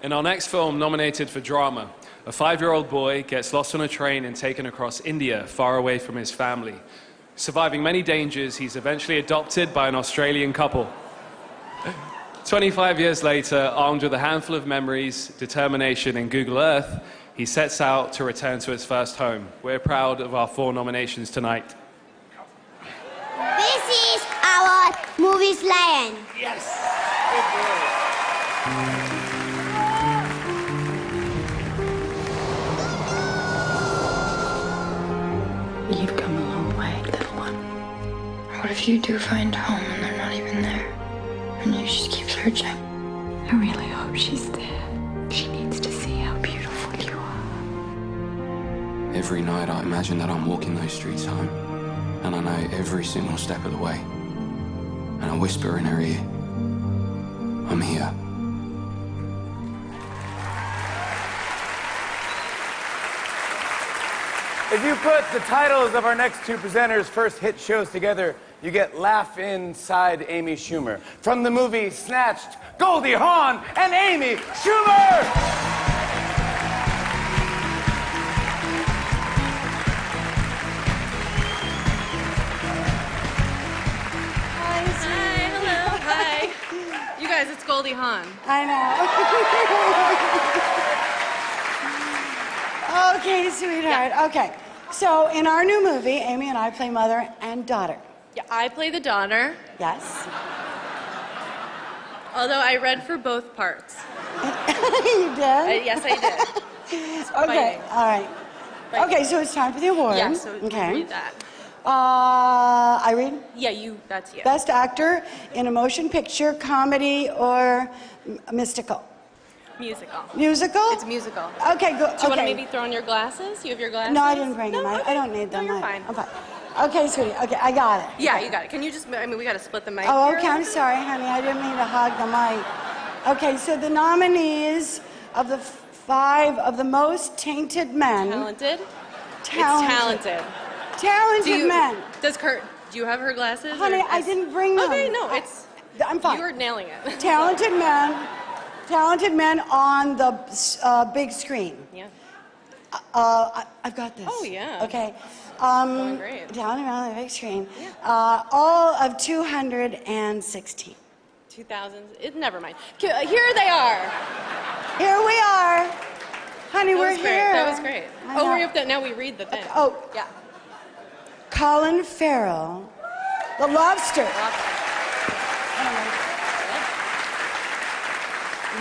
[SPEAKER 6] In our next film, nominated for drama, a 5-year-old boy gets lost on a train and taken across India, far away from his family. Surviving many dangers, he's eventually adopted by an Australian couple. 25 years later, armed with a handful of memories, determination, and Google Earth, he sets out to return to his first home. We're proud of our 4 nominations tonight.
[SPEAKER 20] This is our movie's Lion.
[SPEAKER 3] Yes.
[SPEAKER 21] You've come a long way, little one. What if you do find home and they're not even there? And you just keep searching? I really hope she's there. She needs to see how beautiful you are.
[SPEAKER 22] Every night I imagine that I'm walking those streets home, and I know every single step of the way. And I whisper in her ear, I'm here.
[SPEAKER 8] If you put the titles of our next 2 presenters' first hit shows together, you get Laugh Inside Amy Schumer. From the movie Snatched, Goldie Hawn and Amy Schumer!
[SPEAKER 23] Hi, hello, hi. You guys, it's Goldie Hawn.
[SPEAKER 5] I know. Okay, sweetheart. Okay. So, in our new movie, Amy and I play mother and daughter.
[SPEAKER 23] Yeah, I play the daughter.
[SPEAKER 5] Yes.
[SPEAKER 23] Although I read for both parts.
[SPEAKER 5] You did?
[SPEAKER 23] Yes, I did.
[SPEAKER 5] Okay, all right. Okay, so it's time for the award.
[SPEAKER 23] Yeah, so
[SPEAKER 5] okay.
[SPEAKER 23] read that.
[SPEAKER 5] Irene?
[SPEAKER 23] Yeah, that's you.
[SPEAKER 5] Best actor in a motion picture, comedy, or mystical?
[SPEAKER 23] Musical.
[SPEAKER 5] Musical?
[SPEAKER 23] It's musical.
[SPEAKER 5] Okay, good.
[SPEAKER 23] Do you want to maybe throw on your glasses? You have your glasses?
[SPEAKER 5] No, I didn't bring them. I don't need them.
[SPEAKER 23] No, you're fine.
[SPEAKER 5] I'm fine. Okay, sweetie. Okay, I got it.
[SPEAKER 23] Yeah, you got it. Can you just, we got to split the mic
[SPEAKER 5] Oh,
[SPEAKER 23] here
[SPEAKER 5] okay.
[SPEAKER 23] a
[SPEAKER 5] I'm
[SPEAKER 23] little bit.
[SPEAKER 5] sorry, honey. I didn't mean to hog the mic. Okay, so the nominees of the 5 of the most tainted men.
[SPEAKER 23] Talented?
[SPEAKER 5] Talented.
[SPEAKER 23] It's talented.
[SPEAKER 5] Talented men.
[SPEAKER 23] Does Kurt, do you have her glasses?
[SPEAKER 5] Honey, I didn't bring them.
[SPEAKER 23] Okay, no, it's...
[SPEAKER 5] I'm fine.
[SPEAKER 23] You're nailing it.
[SPEAKER 5] Talented men on the big screen.
[SPEAKER 23] Yeah.
[SPEAKER 5] I've got this.
[SPEAKER 23] Oh, yeah.
[SPEAKER 5] Okay.
[SPEAKER 23] Going great.
[SPEAKER 5] Down around the big screen. All of 216.
[SPEAKER 23] 2000s. Never mind. Here they are.
[SPEAKER 5] Here we are. Honey,
[SPEAKER 23] That
[SPEAKER 5] we're
[SPEAKER 23] was great.
[SPEAKER 5] here.
[SPEAKER 23] That was great.
[SPEAKER 5] I
[SPEAKER 23] Oh,
[SPEAKER 5] know.
[SPEAKER 23] we're up there. Now we read the thing.
[SPEAKER 5] Oh.
[SPEAKER 23] Yeah.
[SPEAKER 5] Colin Farrell, The Lobster.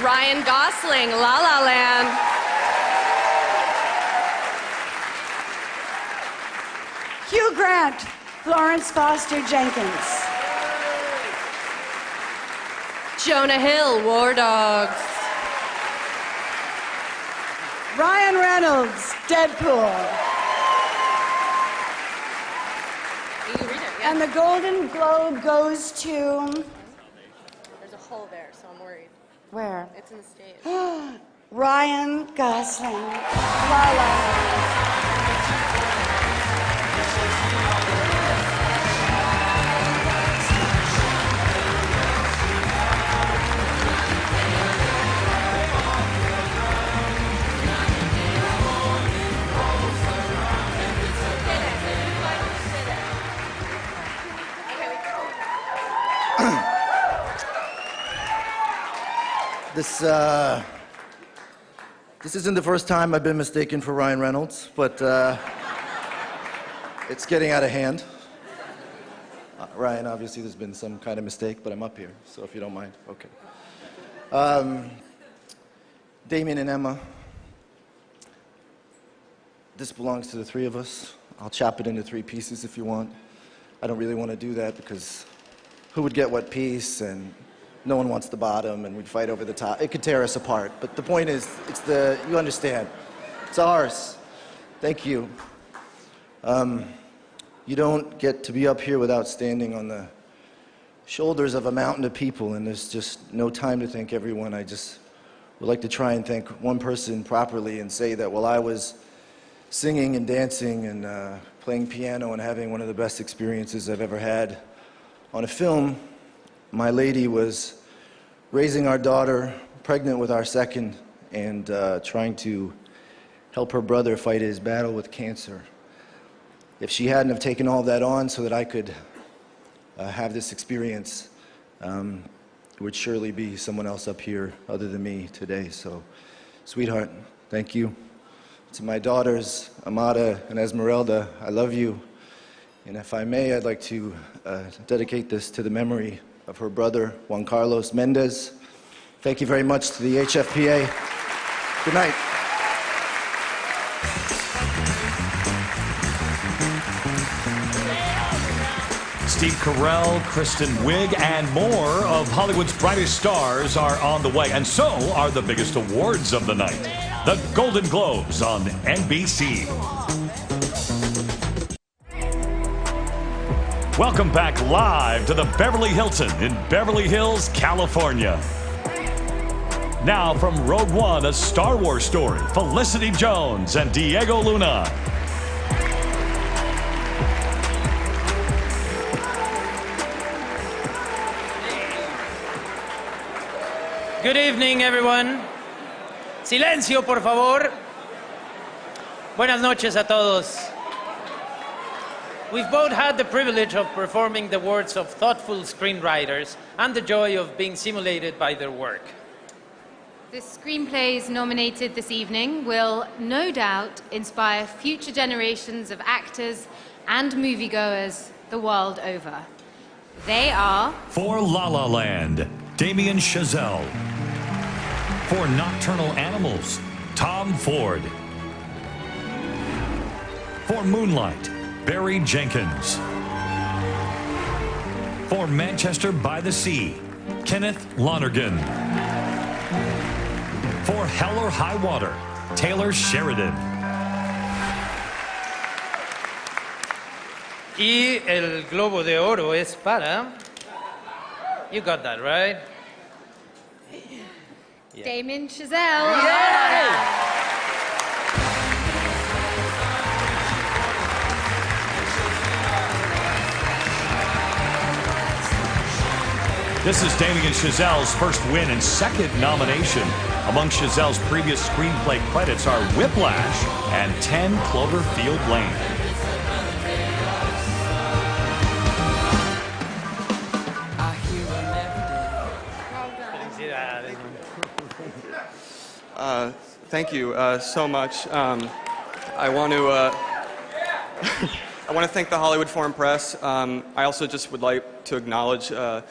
[SPEAKER 23] Ryan Gosling, La La Land.
[SPEAKER 5] Hugh Grant, Florence Foster Jenkins.
[SPEAKER 23] Jonah Hill, War Dogs.
[SPEAKER 5] Ryan Reynolds, Deadpool.
[SPEAKER 23] You can read it, yeah.
[SPEAKER 5] And the Golden Globe goes to...
[SPEAKER 23] There's a hole there, so I'm worried.
[SPEAKER 5] Where?
[SPEAKER 23] It's in the stage.
[SPEAKER 5] Ryan Gosling. La La.
[SPEAKER 9] This isn't the first time I've been mistaken for Ryan Reynolds, but it's getting out of hand. Ryan, obviously there's been some kind of mistake, but I'm up here, so if you don't mind, okay. Damien and Emma, this belongs to the 3 of us. I'll chop it into 3 pieces if you want. I don't really want to do that because who would get what piece, and no one wants the bottom, and we'd fight over the top. It could tear us apart. But the point is, you understand. It's ours. Thank you. You don't get to be up here without standing on the shoulders of a mountain of people, and there's just no time to thank everyone. I just would like to try and thank one person properly and say that while I was singing and dancing and playing piano and having one of the best experiences I've ever had on a film, my lady was raising our daughter, pregnant with our second, and trying to help her brother fight his battle with cancer. If she hadn't have taken all that on so that I could have this experience, it would surely be someone else up here other than me today. So, sweetheart, thank you. To my daughters, Amada and Esmeralda, I love you. And if I may, I'd like to dedicate this to the memory of her brother, Juan Carlos Mendez. Thank you very much to the HFPA. Good night.
[SPEAKER 7] Steve Carell, Kristen Wiig, and more of Hollywood's brightest stars are on the way, and so are the biggest awards of the night, the Golden Globes on NBC. Welcome back live to the Beverly Hilton in Beverly Hills, California. Now from Rogue One, a Star Wars story, Felicity Jones and Diego Luna.
[SPEAKER 10] Good evening, everyone. Silencio, por favor. Buenas noches a todos. We've both had the privilege of performing the words of thoughtful screenwriters and the joy of being simulated by their work.
[SPEAKER 19] The screenplays nominated this evening will no doubt inspire future generations of actors and moviegoers the world over. They are...
[SPEAKER 7] For La La Land, Damien Chazelle. For Nocturnal Animals, Tom Ford. For Moonlight, Barry Jenkins. For Manchester by the Sea, Kenneth Lonergan. For Hell or High Water, Taylor Sheridan.
[SPEAKER 10] Y el Globo de Oro es para... You got that, right?
[SPEAKER 19] Damien Chazelle.
[SPEAKER 7] This is Damien Chazelle's first win and second nomination. Among Chazelle's previous screenplay credits are Whiplash and 10 Cloverfield Lane.
[SPEAKER 11] Thank you so much. I want to I want to thank the Hollywood Foreign Press. I also just would like to acknowledge the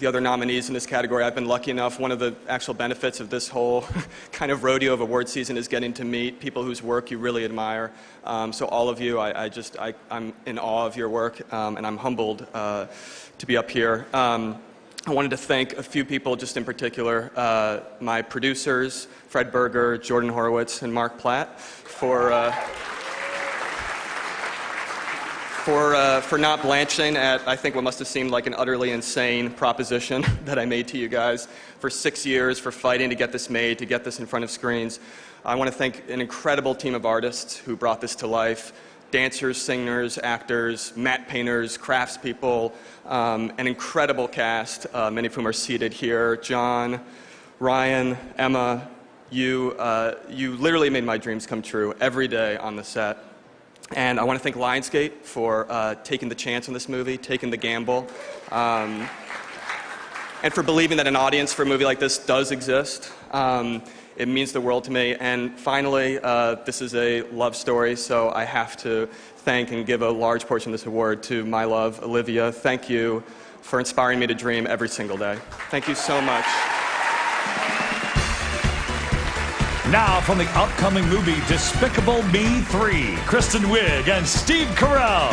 [SPEAKER 11] other nominees in this category. I've been lucky enough. One of the actual benefits of this whole kind of rodeo of award season is getting to meet people whose work you really admire. So all of you, I'm in awe of your work, and I'm humbled to be up here. I wanted to thank a few people just in particular, my producers, Fred Berger, Jordan Horowitz, and Mark Platt, for not blanching at, I think, what must have seemed like an utterly insane proposition that I made to you guys for 6 years, for fighting to get this made, to get this in front of screens. I want to thank an incredible team of artists who brought this to life. Dancers, singers, actors, matte painters, craftspeople, an incredible cast, many of whom are seated here. John, Ryan, Emma, you literally made my dreams come true every day on the set. And I want to thank Lionsgate for taking the chance on this movie, taking the gamble, and for believing that an audience for a movie like this does exist. It means the world to me. And finally, this is a love story, so I have to thank and give a large portion of this award to my love, Olivia. Thank you for inspiring me to dream every single day. Thank you so much.
[SPEAKER 7] Now from the upcoming movie Despicable Me 3, Kristen Wiig and Steve Carell.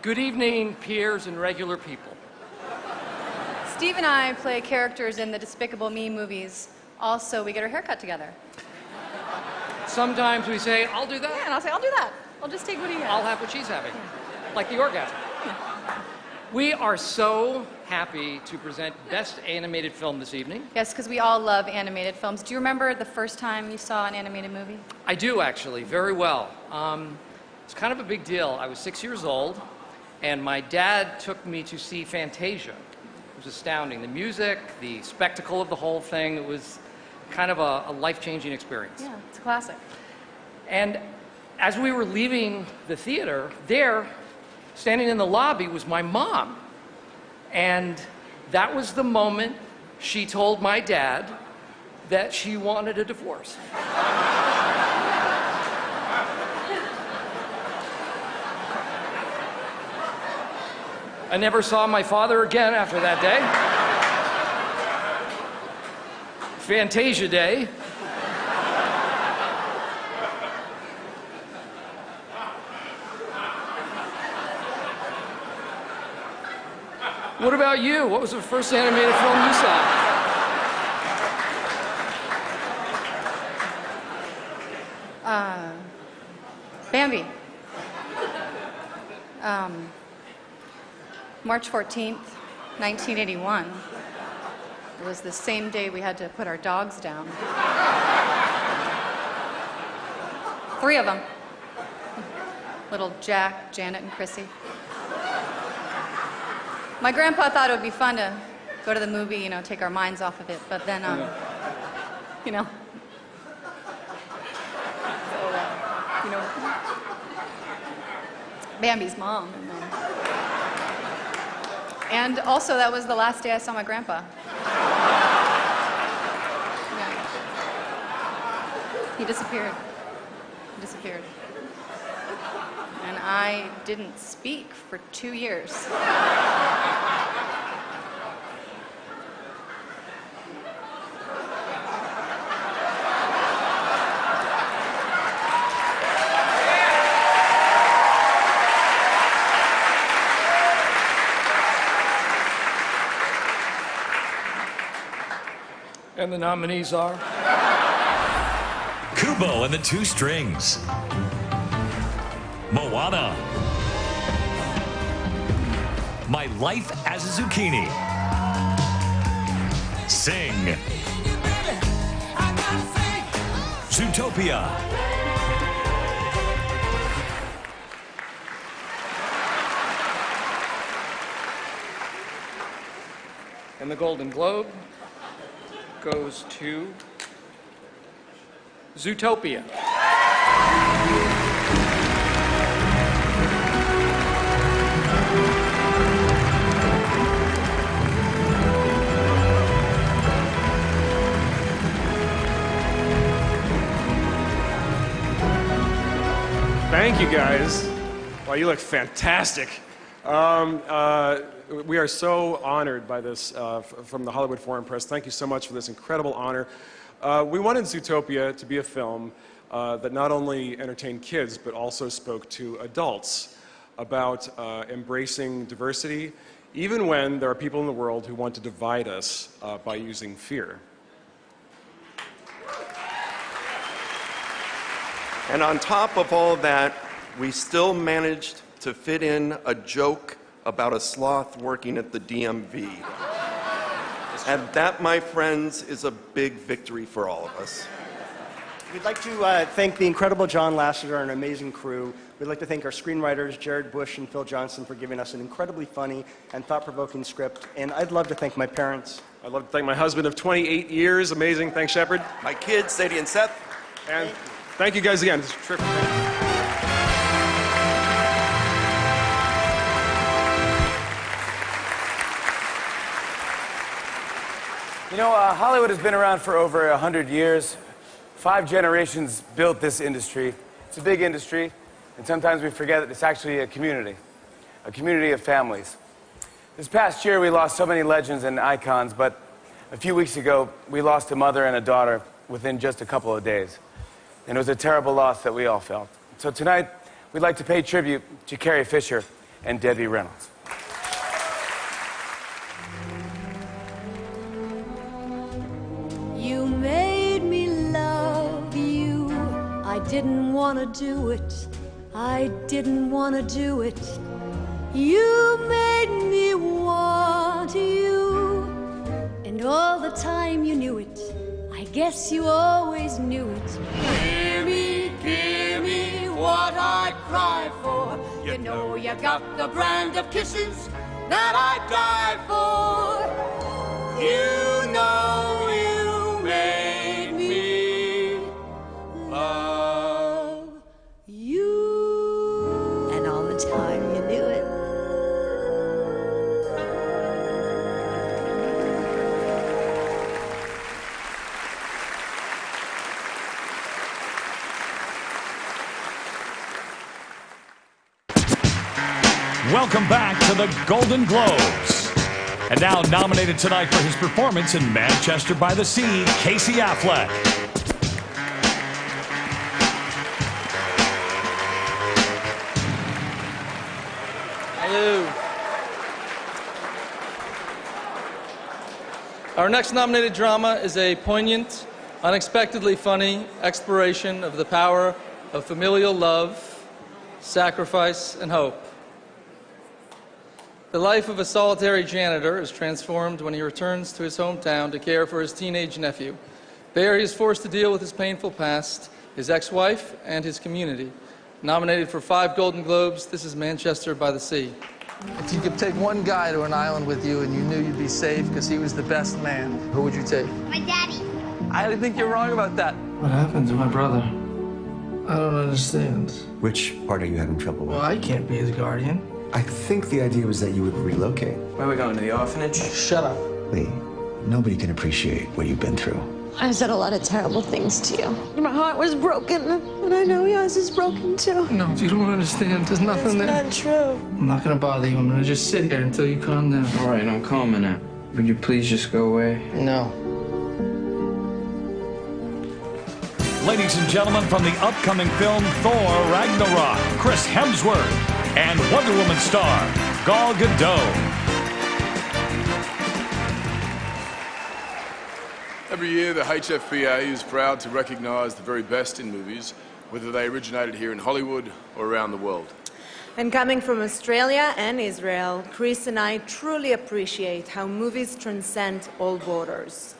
[SPEAKER 4] Good evening, peers and regular people.
[SPEAKER 23] Steve and I play characters in the Despicable Me movies. Also, we get our hair cut together.
[SPEAKER 4] Sometimes we say, I'll do that.
[SPEAKER 23] Yeah, and I'll say, I'll do that. I'll just take what he has.
[SPEAKER 4] I'll have what she's having. Like the orgasm. We are so happy to present Best Animated Film this evening.
[SPEAKER 23] Yes, because we all love animated films. Do you remember the first time you saw an animated movie?
[SPEAKER 4] I do, actually, very well. It's kind of a big deal. I was 6 years old, and my dad took me to see Fantasia. It was astounding. The music, the spectacle of the whole thing, it was kind of a life-changing experience.
[SPEAKER 23] Yeah, it's a classic.
[SPEAKER 4] And as we were leaving the theater, there, standing in the lobby, was my mom. And that was the moment she told my dad that she wanted a divorce. I never saw my father again after that day. Fantasia Day. What about you? What was the first animated film you saw?
[SPEAKER 23] Bambi. March 14th, 1981. It was the same day we had to put our dogs down. 3 of them. Little Jack, Janet, and Chrissy. My grandpa thought it would be fun to go to the movie, you know, take our minds off of it, but then, you know. So, you know, Bambi's mom. And also, that was the last day I saw my grandpa. Yeah. He disappeared. He disappeared. And I didn't speak for 2 years.
[SPEAKER 4] And the nominees are?
[SPEAKER 7] Kubo and the Two Strings. Moana. My Life as a Zucchini. Sing. Zootopia.
[SPEAKER 4] And the Golden Globe goes to Zootopia.
[SPEAKER 12] Thank you, guys. Wow, you look fantastic. We are so honored by this from the Hollywood Foreign Press. Thank you so much for this incredible honor. We wanted Zootopia to be a film that not only entertained kids, but also spoke to adults about embracing diversity, even when there are people in the world who want to divide us by using fear.
[SPEAKER 13] And on top of all of that, we still managed to fit in a joke about a sloth working at the DMV. And that, my friends, is a big victory for all of us.
[SPEAKER 24] We'd like to thank the incredible John Lasseter and an amazing crew. We'd like to thank our screenwriters, Jared Bush and Phil Johnson, for giving us an incredibly funny and thought-provoking script. And I'd love to thank my parents.
[SPEAKER 12] I'd love to thank my husband of 28 years. Amazing. Thanks, Shepard.
[SPEAKER 13] My kids, Sadie and Seth.
[SPEAKER 12] And thank you guys again. It's terrific.
[SPEAKER 8] You know, Hollywood has been around for over 100 years. 5 generations built this industry. It's a big industry, and sometimes we forget that it's actually a community of families. This past year, we lost so many legends and icons, but a few weeks ago, we lost a mother and a daughter within just a couple of days. And it was a terrible loss that we all felt. So tonight, we'd like to pay tribute to Carrie Fisher and Debbie Reynolds.
[SPEAKER 14] You made me love you. I didn't want to do it. I didn't want to do it. You made me want you. And all the time you knew it. I guess you always knew it. Give me what I'd cry for. You know you got the brand of kisses that I'd die for. You know you made me love you. And all the time you knew it.
[SPEAKER 7] Welcome back to the Golden Globes. And now nominated tonight for his performance in Manchester by the Sea, Casey Affleck.
[SPEAKER 15] Hello. Our next nominated drama is a poignant, unexpectedly funny exploration of the power of familial love, sacrifice, and hope. The life of a solitary janitor is transformed when he returns to his hometown to care for his teenage nephew. There he is forced to deal with his painful past, his ex-wife, and his community. Nominated for 5 Golden Globes, this is Manchester by the Sea.
[SPEAKER 16] If you could take one guy to an island with you and you knew you'd be safe because he was the best man, who would you take?
[SPEAKER 20] My daddy.
[SPEAKER 16] I think you're wrong about that.
[SPEAKER 17] What happened to my brother? I don't understand.
[SPEAKER 25] Which part are you having trouble with?
[SPEAKER 17] Well, I can't be his guardian.
[SPEAKER 25] I think the idea was that you would relocate.
[SPEAKER 17] Where are we going, to the orphanage? Shut up.
[SPEAKER 25] Lee, nobody can appreciate what you've been through.
[SPEAKER 26] I've said a lot of terrible things to you. My heart was broken, and I know yours is broken too.
[SPEAKER 17] No, you don't understand. There's nothing there.
[SPEAKER 26] It's not true.
[SPEAKER 17] I'm not gonna bother you. I'm gonna just sit here until you calm down. All right, I'm calming now. Would you please just go away? No.
[SPEAKER 7] Ladies and gentlemen, from the upcoming film Thor Ragnarok, Chris Hemsworth and Wonder Woman star Gal Gadot.
[SPEAKER 27] Every year, the HFPA is proud to recognize the very best in movies, whether they originated here in Hollywood or around the world.
[SPEAKER 28] And coming from Australia and Israel, Chris and I truly appreciate how movies transcend all borders.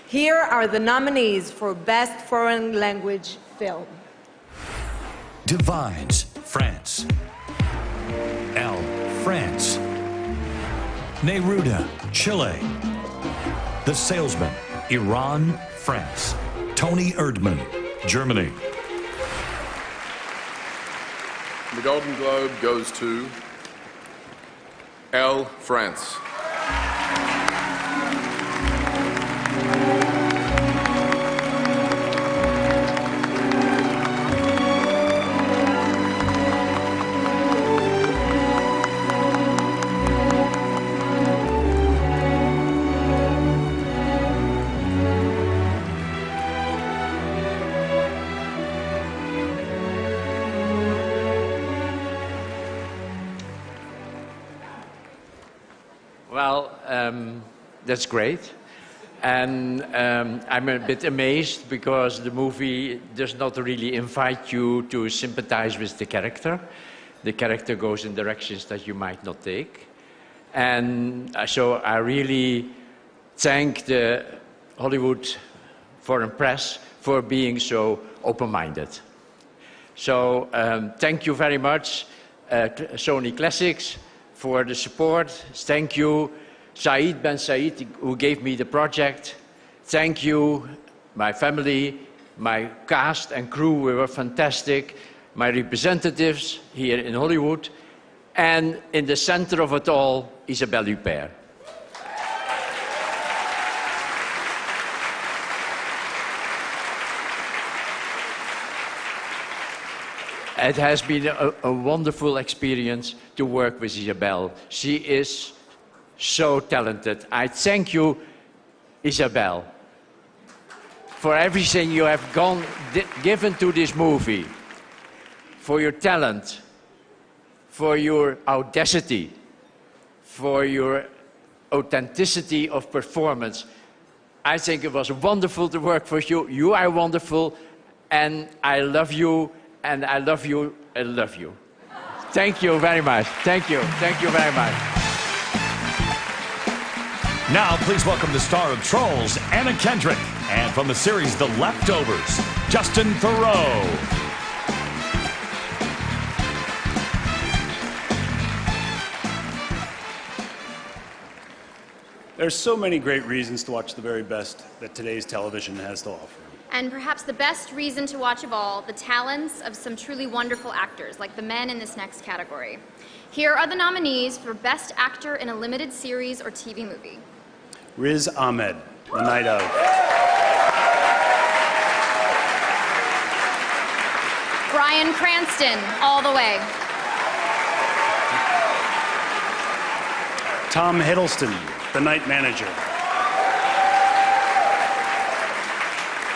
[SPEAKER 28] Here are the nominees for Best Foreign Language Film.
[SPEAKER 7] Divines, France. L, France. Neruda, Chile. The Salesman, Iran, France. Tony Erdmann, Germany.
[SPEAKER 27] The Golden Globe goes to L, France.
[SPEAKER 29] Well, that's great. And I'm a bit amazed because the movie does not really invite you to sympathize with the character. The character goes in directions that you might not take. And so I really thank the Hollywood Foreign Press for being so open-minded. So thank you very much, Sony Classics, for the support. Thank you, Saeed Ben Saeed, who gave me the project. Thank you, my family, my cast and crew, we were fantastic. My representatives here in Hollywood. And in the center of it all, Isabelle Huppert. It has been a wonderful experience to work with Isabelle. She is so talented. I thank you, Isabelle, for everything you have given to this movie, for your talent, for your audacity, for your authenticity of performance. I think it was wonderful to work for you. You are wonderful, and I love you, and I love you, I love you. Thank you very much. Thank you. Thank you very much.
[SPEAKER 7] Now, please welcome the star of Trolls, Anna Kendrick, and from the series The Leftovers, Justin Theroux.
[SPEAKER 1] There's so many great reasons to watch the very best that today's television has to offer.
[SPEAKER 2] And perhaps the best reason to watch of all, the talents of some truly wonderful actors, like the men in this next category. Here are the nominees for Best Actor in a Limited Series or TV Movie.
[SPEAKER 1] Riz Ahmed, The Night Of.
[SPEAKER 2] Bryan Cranston, All the Way.
[SPEAKER 1] Tom Hiddleston, The Night Manager.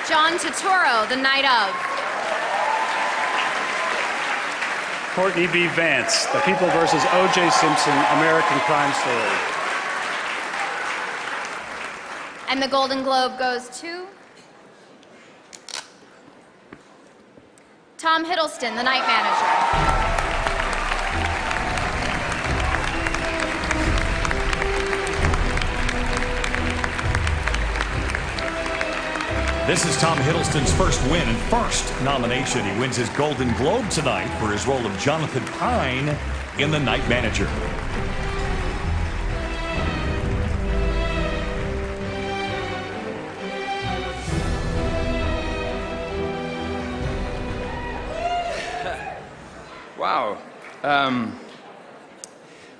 [SPEAKER 2] John Turturro, The Night Of.
[SPEAKER 1] Courtney B. Vance, The People vs. O.J. Simpson, American Crime Story.
[SPEAKER 2] And the Golden Globe goes to Tom Hiddleston, The Night Manager.
[SPEAKER 7] This is Tom Hiddleston's first win and first nomination. He wins his Golden Globe tonight for his role of Jonathan Pine in The Night Manager.
[SPEAKER 3] Wow.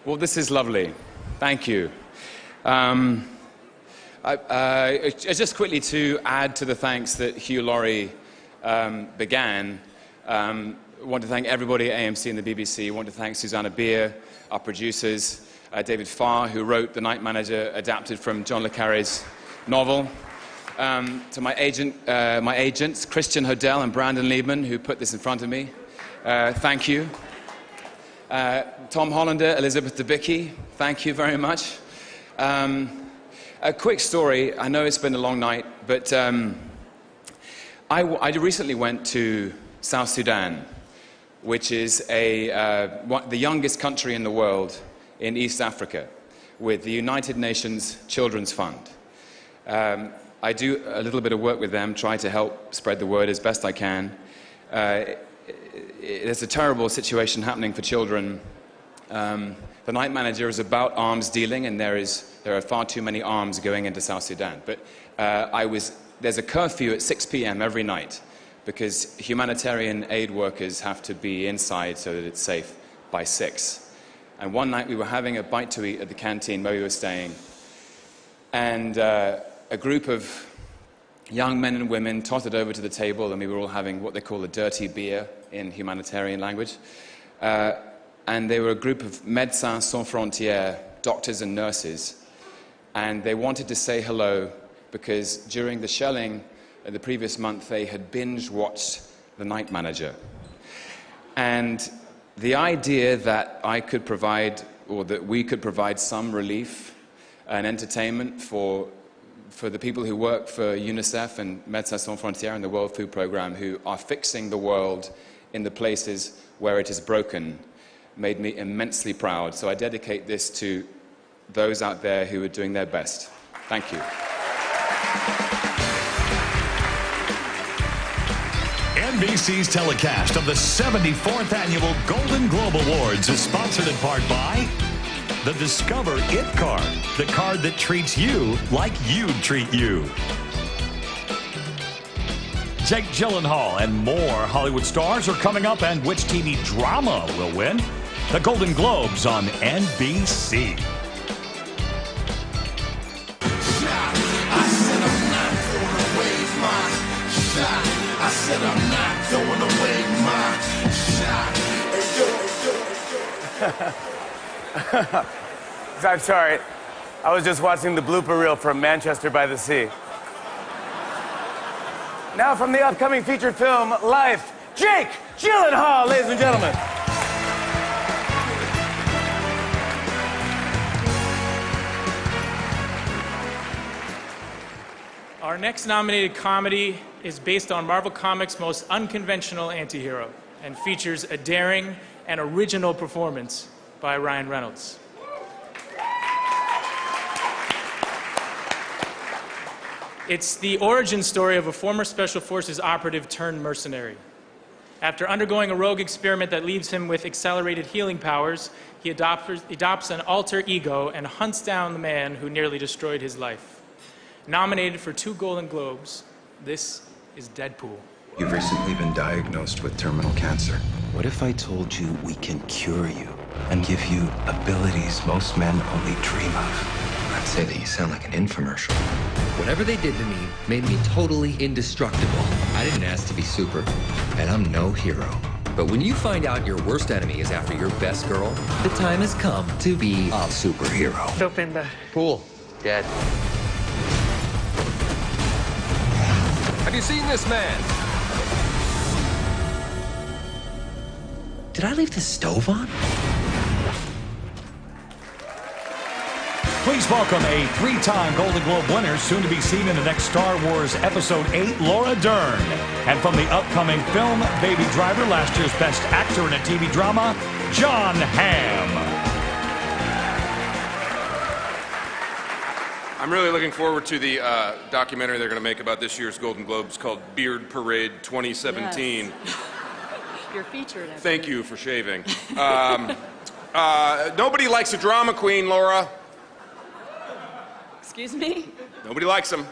[SPEAKER 3] Well, this is lovely. Thank you. Just quickly to add to the thanks that Hugh Laurie began, I want to thank everybody at AMC and the BBC. I want to thank Susanna Beer, our producers, David Farr, who wrote The Night Manager, adapted from John le Carré's novel. To my agents, Christian Hodel and Brandon Liebman, who put this in front of me. Thank you. Tom Hollander, Elizabeth Debicki, thank you very much. A quick story. I know it's been a long night, but I recently went to South Sudan, which is the youngest country in the world in East Africa, with the United Nations Children's Fund. I do a little bit of work with them, try to help spread the word as best I can. There's a terrible situation happening for children. The Night Manager is about arms dealing, and there are far too many arms going into South Sudan. But there's a curfew at 6 p.m. every night because humanitarian aid workers have to be inside so that it's safe by 6. And one night we were having a bite to eat at the canteen where we were staying, and a group of young men and women tottered over to the table, and we were all having what they call a dirty beer in humanitarian language. And they were a group of Médecins Sans Frontières, doctors and nurses. And they wanted to say hello because during the shelling the previous month, they had binge-watched The Night Manager. And the idea that I could provide, or that we could provide some relief and entertainment for the people who work for UNICEF and Médecins Sans Frontières and the World Food Programme, who are fixing the world in the places where it is broken, made me immensely proud. So I dedicate this to those out there who are doing their best. Thank you.
[SPEAKER 7] NBC's telecast of the 74th Annual Golden Globe Awards is sponsored in part by the Discover It card, the card that treats you like you'd treat you. Jake Gyllenhaal and more Hollywood stars are coming up, and which TV drama will win? The Golden Globes on NBC.
[SPEAKER 8] I'm sorry. I was just watching the blooper reel from Manchester by the Sea. Now from the upcoming feature film, Life, Jake Gyllenhaal, ladies and gentlemen.
[SPEAKER 5] Our next nominated comedy is based on Marvel Comics' most unconventional antihero and features a daring and original performance by Ryan Reynolds. It's the origin story of a former Special Forces operative turned mercenary. After undergoing a rogue experiment that leaves him with accelerated healing powers, he adopts an alter ego and hunts down the man who nearly destroyed his life. Nominated for 2 Golden Globes, this is Deadpool.
[SPEAKER 6] You've recently been diagnosed with terminal cancer. What if I told you we can cure you and give you abilities most men only dream of? I'd say that you sound like an infomercial.
[SPEAKER 9] Whatever they did to me made me totally indestructible. I didn't ask to be super, and I'm no hero. But when you find out your worst enemy is after your best girl, the time has come to be a superhero.
[SPEAKER 16] Jump in the
[SPEAKER 9] Pool. Dead. Have you seen this man? Did I leave the stove on?
[SPEAKER 7] Please welcome a 3-time Golden Globe winner, soon to be seen in the next Star Wars Episode 8, Laura Dern. And from the upcoming film Baby Driver, last year's Best Actor in a TV Drama, Jon Hamm.
[SPEAKER 10] I'm really looking forward to the documentary they're going to make about this year's Golden Globes called Beard Parade 2017.
[SPEAKER 23] Yes. You're featured.
[SPEAKER 10] Thank you for shaving. Nobody likes a drama queen, Laura.
[SPEAKER 23] Excuse me?
[SPEAKER 10] Nobody likes them.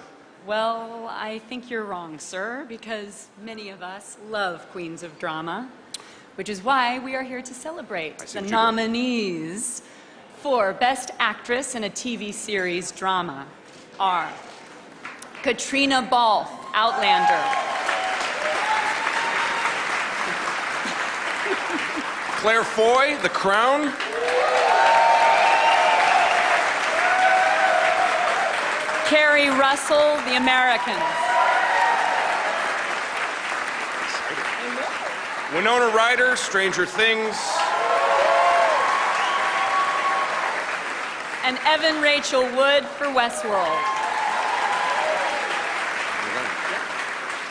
[SPEAKER 23] Well, I think you're wrong, sir, because many of us love queens of drama, which is why we are here to celebrate the nominees for Best Actress in a TV Series Drama are Katrina Balfe, Outlander.
[SPEAKER 10] Claire Foy, The Crown.
[SPEAKER 23] Kerry Russell, The Americans.
[SPEAKER 10] Winona Ryder, Stranger Things.
[SPEAKER 23] And Evan Rachel Wood for Westworld.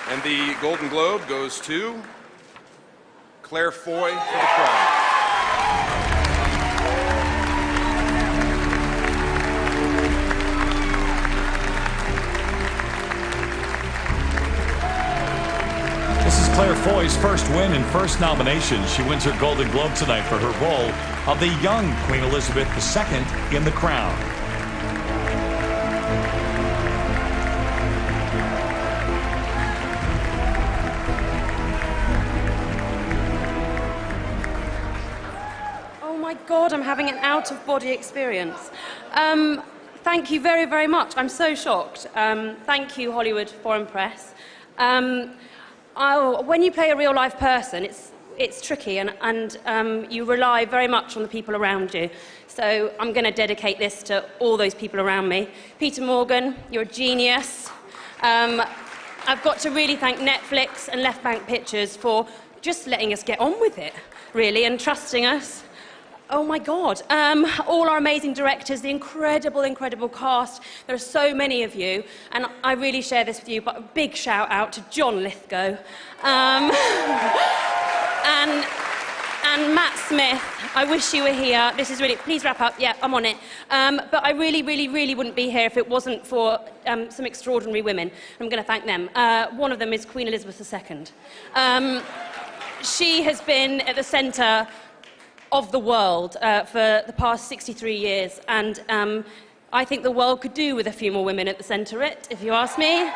[SPEAKER 10] And the Golden Globe goes to Claire Foy for The Crown.
[SPEAKER 7] This is Claire Foy's first win and first nomination. She wins her Golden Globe tonight for her role of the young Queen Elizabeth II in The Crown.
[SPEAKER 11] Oh my God, I'm having an out-of-body experience. Thank you very, very much. I'm so shocked. Thank you, Hollywood Foreign Press. When you play a real-life person, it's tricky, and you rely very much on the people around you. So I'm going to dedicate this to all those people around me. Peter Morgan, you're a genius. I've got to really thank Netflix and Left Bank Pictures for just letting us get on with it, really, and trusting us. Oh my God. All our amazing directors, the incredible, incredible cast. There are so many of you, and I really share this with you, but a big shout out to John Lithgow. And Matt Smith, I wish you were here. This is really, please wrap up. Yeah, I'm on it. But I really, really, really wouldn't be here if it wasn't for some extraordinary women. I'm going to thank them. One of them is Queen Elizabeth II. She has been at the centre of the world for the past 63 years, and I think the world could do with a few more women at the centre of it, if you ask me.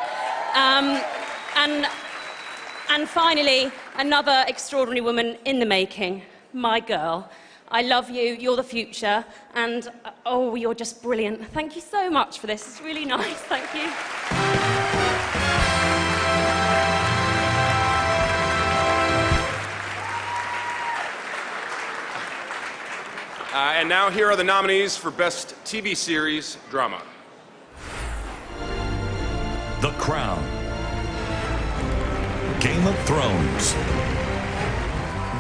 [SPEAKER 11] And finally, another extraordinary woman in the making, my girl. I love you, you're the future, and oh, you're just brilliant. Thank you so much for this. It's really nice, thank you.
[SPEAKER 10] And now here are the nominees for Best TV Series Drama.
[SPEAKER 7] The Crown, Game of Thrones,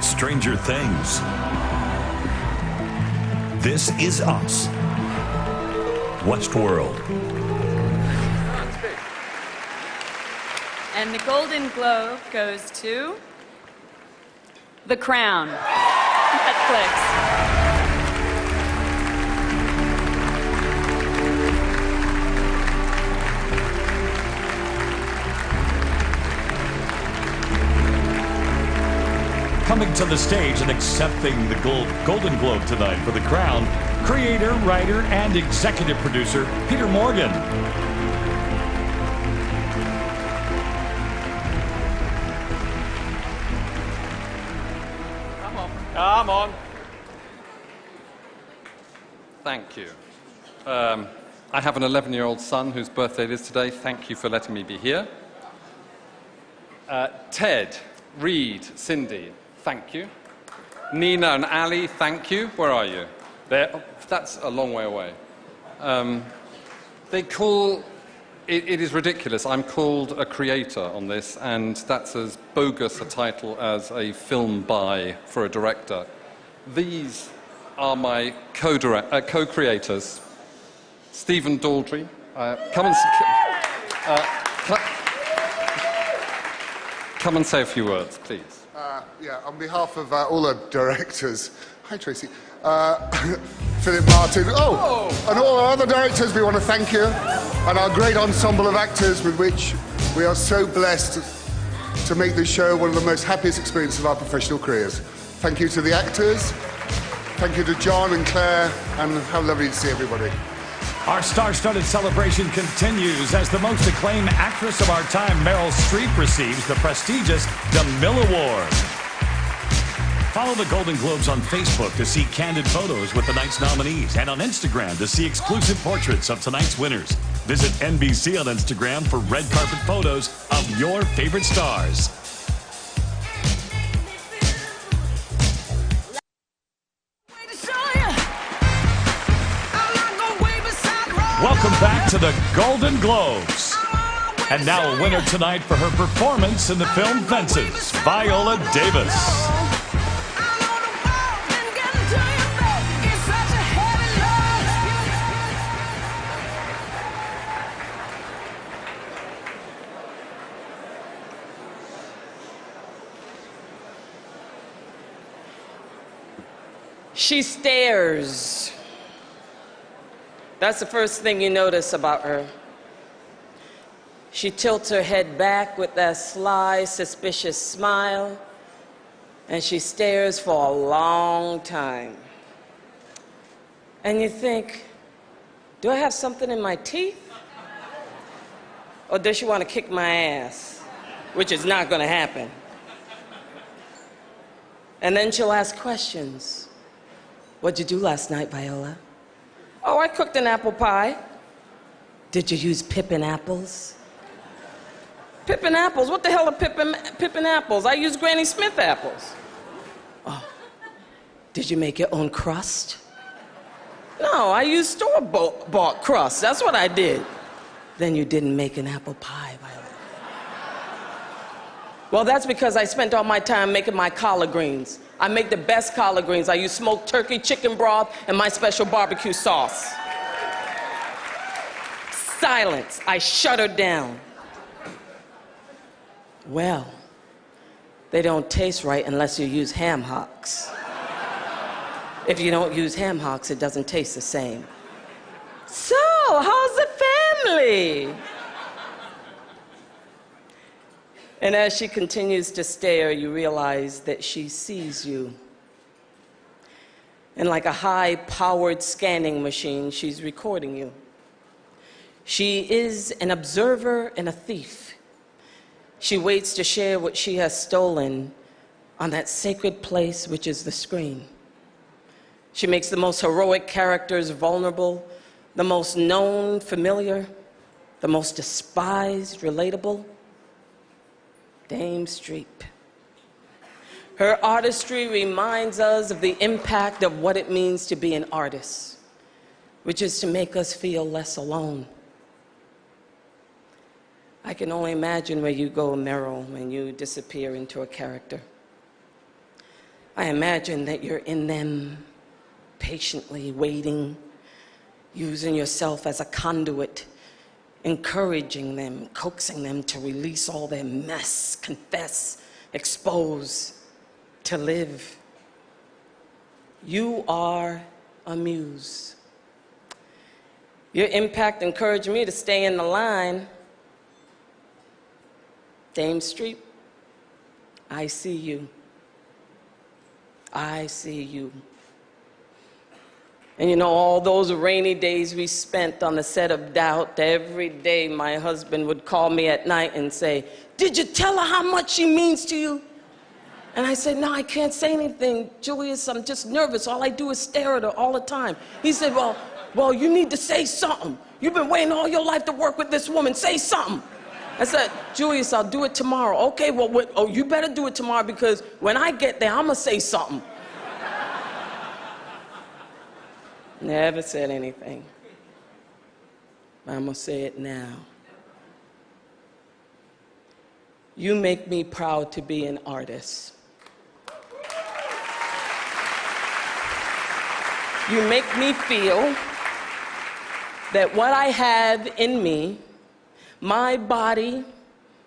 [SPEAKER 7] Stranger Things, This Is Us, Westworld,
[SPEAKER 23] And the Golden Globe goes to The Crown, Netflix.
[SPEAKER 7] Coming to the stage and accepting the Golden Globe tonight for The Crown, creator, writer, and executive producer Peter Morgan.
[SPEAKER 4] Come on.
[SPEAKER 12] Thank you. I have an 11-year-old son whose birthday it is today. Thank you for letting me be here. Ted, Reed, Cindy, thank you. Nina and Ali, thank you. Where are you? There. Oh, that's a long way away. They call... It is ridiculous. I'm called a creator on this, and that's as bogus a title as a film buy for a director. These are my co-creators. Stephen Daldry. Come and say a few words, please.
[SPEAKER 13] Yeah, on behalf of all the directors, hi Tracy, Philip Martin, and all our other directors, we want to thank you, and our great ensemble of actors with which we are so blessed to make this show one of the most happiest experiences of our professional careers. Thank you to the actors, thank you to John and Claire, and how lovely to see everybody.
[SPEAKER 7] Our star-studded celebration continues as the most acclaimed actress of our time, Meryl Streep, receives the prestigious DeMille Award. Follow the Golden Globes on Facebook to see candid photos with tonight's nominees, and on Instagram to see exclusive portraits of tonight's winners. Visit NBC on Instagram for red carpet photos of your favorite stars. Welcome back to the Golden Globes. And now a winner tonight for her performance in the film Fences, Viola Davis.
[SPEAKER 14] She stares. That's the first thing you notice about her. She tilts her head back with that sly, suspicious smile, and she stares for a long time. And you think, do I have something in my teeth? Or does she want to kick my ass? Which is not going to happen. And then she'll ask questions. What'd you do last night, Viola? Oh, I cooked an apple pie. Did you use Pippin apples? Pippin apples? What the hell are Pippin apples? I use Granny Smith apples. Oh, did you make your own crust? No, I used store-bought crust. That's what I did. Then you didn't make an apple pie, Viola. Well, that's because I spent all my time making my collard greens. I make the best collard greens. I use smoked turkey, chicken broth, and my special barbecue sauce. Silence. I shut her down. Well, they don't taste right unless you use ham hocks. If you don't use ham hocks, it doesn't taste the same. So, how's the family? And as she continues to stare, you realize that she sees you. And like a high-powered scanning machine, she's recording you. She is an observer and a thief. She waits to share what she has stolen on that sacred place which is the screen. She makes the most heroic characters vulnerable, the most known familiar, the most despised relatable. Dame Streep. Her artistry reminds us of the impact of what it means to be an artist, which is to make us feel less alone. I can only imagine where you go, Meryl, when you disappear into a character. I imagine that you're in them, patiently waiting, using yourself as a conduit encouraging them, coaxing them to release all their mess, confess, expose, to live. You are a muse. Your impact encouraged me to stay in the line. Dame Street, I see you. I see you. And you know, all those rainy days we spent on the set of Doubt, every day my husband would call me at night and say, "Did you tell her how much she means to you?" And I said, "No, I can't say anything, Julius, I'm just nervous. All I do is stare at her all the time." He said, well, you need to say something. You've been waiting all your life to work with this woman. Say something. I said, "Julius, I'll do it tomorrow." "Okay, well, oh, you better do it tomorrow because when I get there, I'm going to say something." Never said anything. I'm going to say it now. You make me proud to be an artist. You make me feel that what I have in me, my body,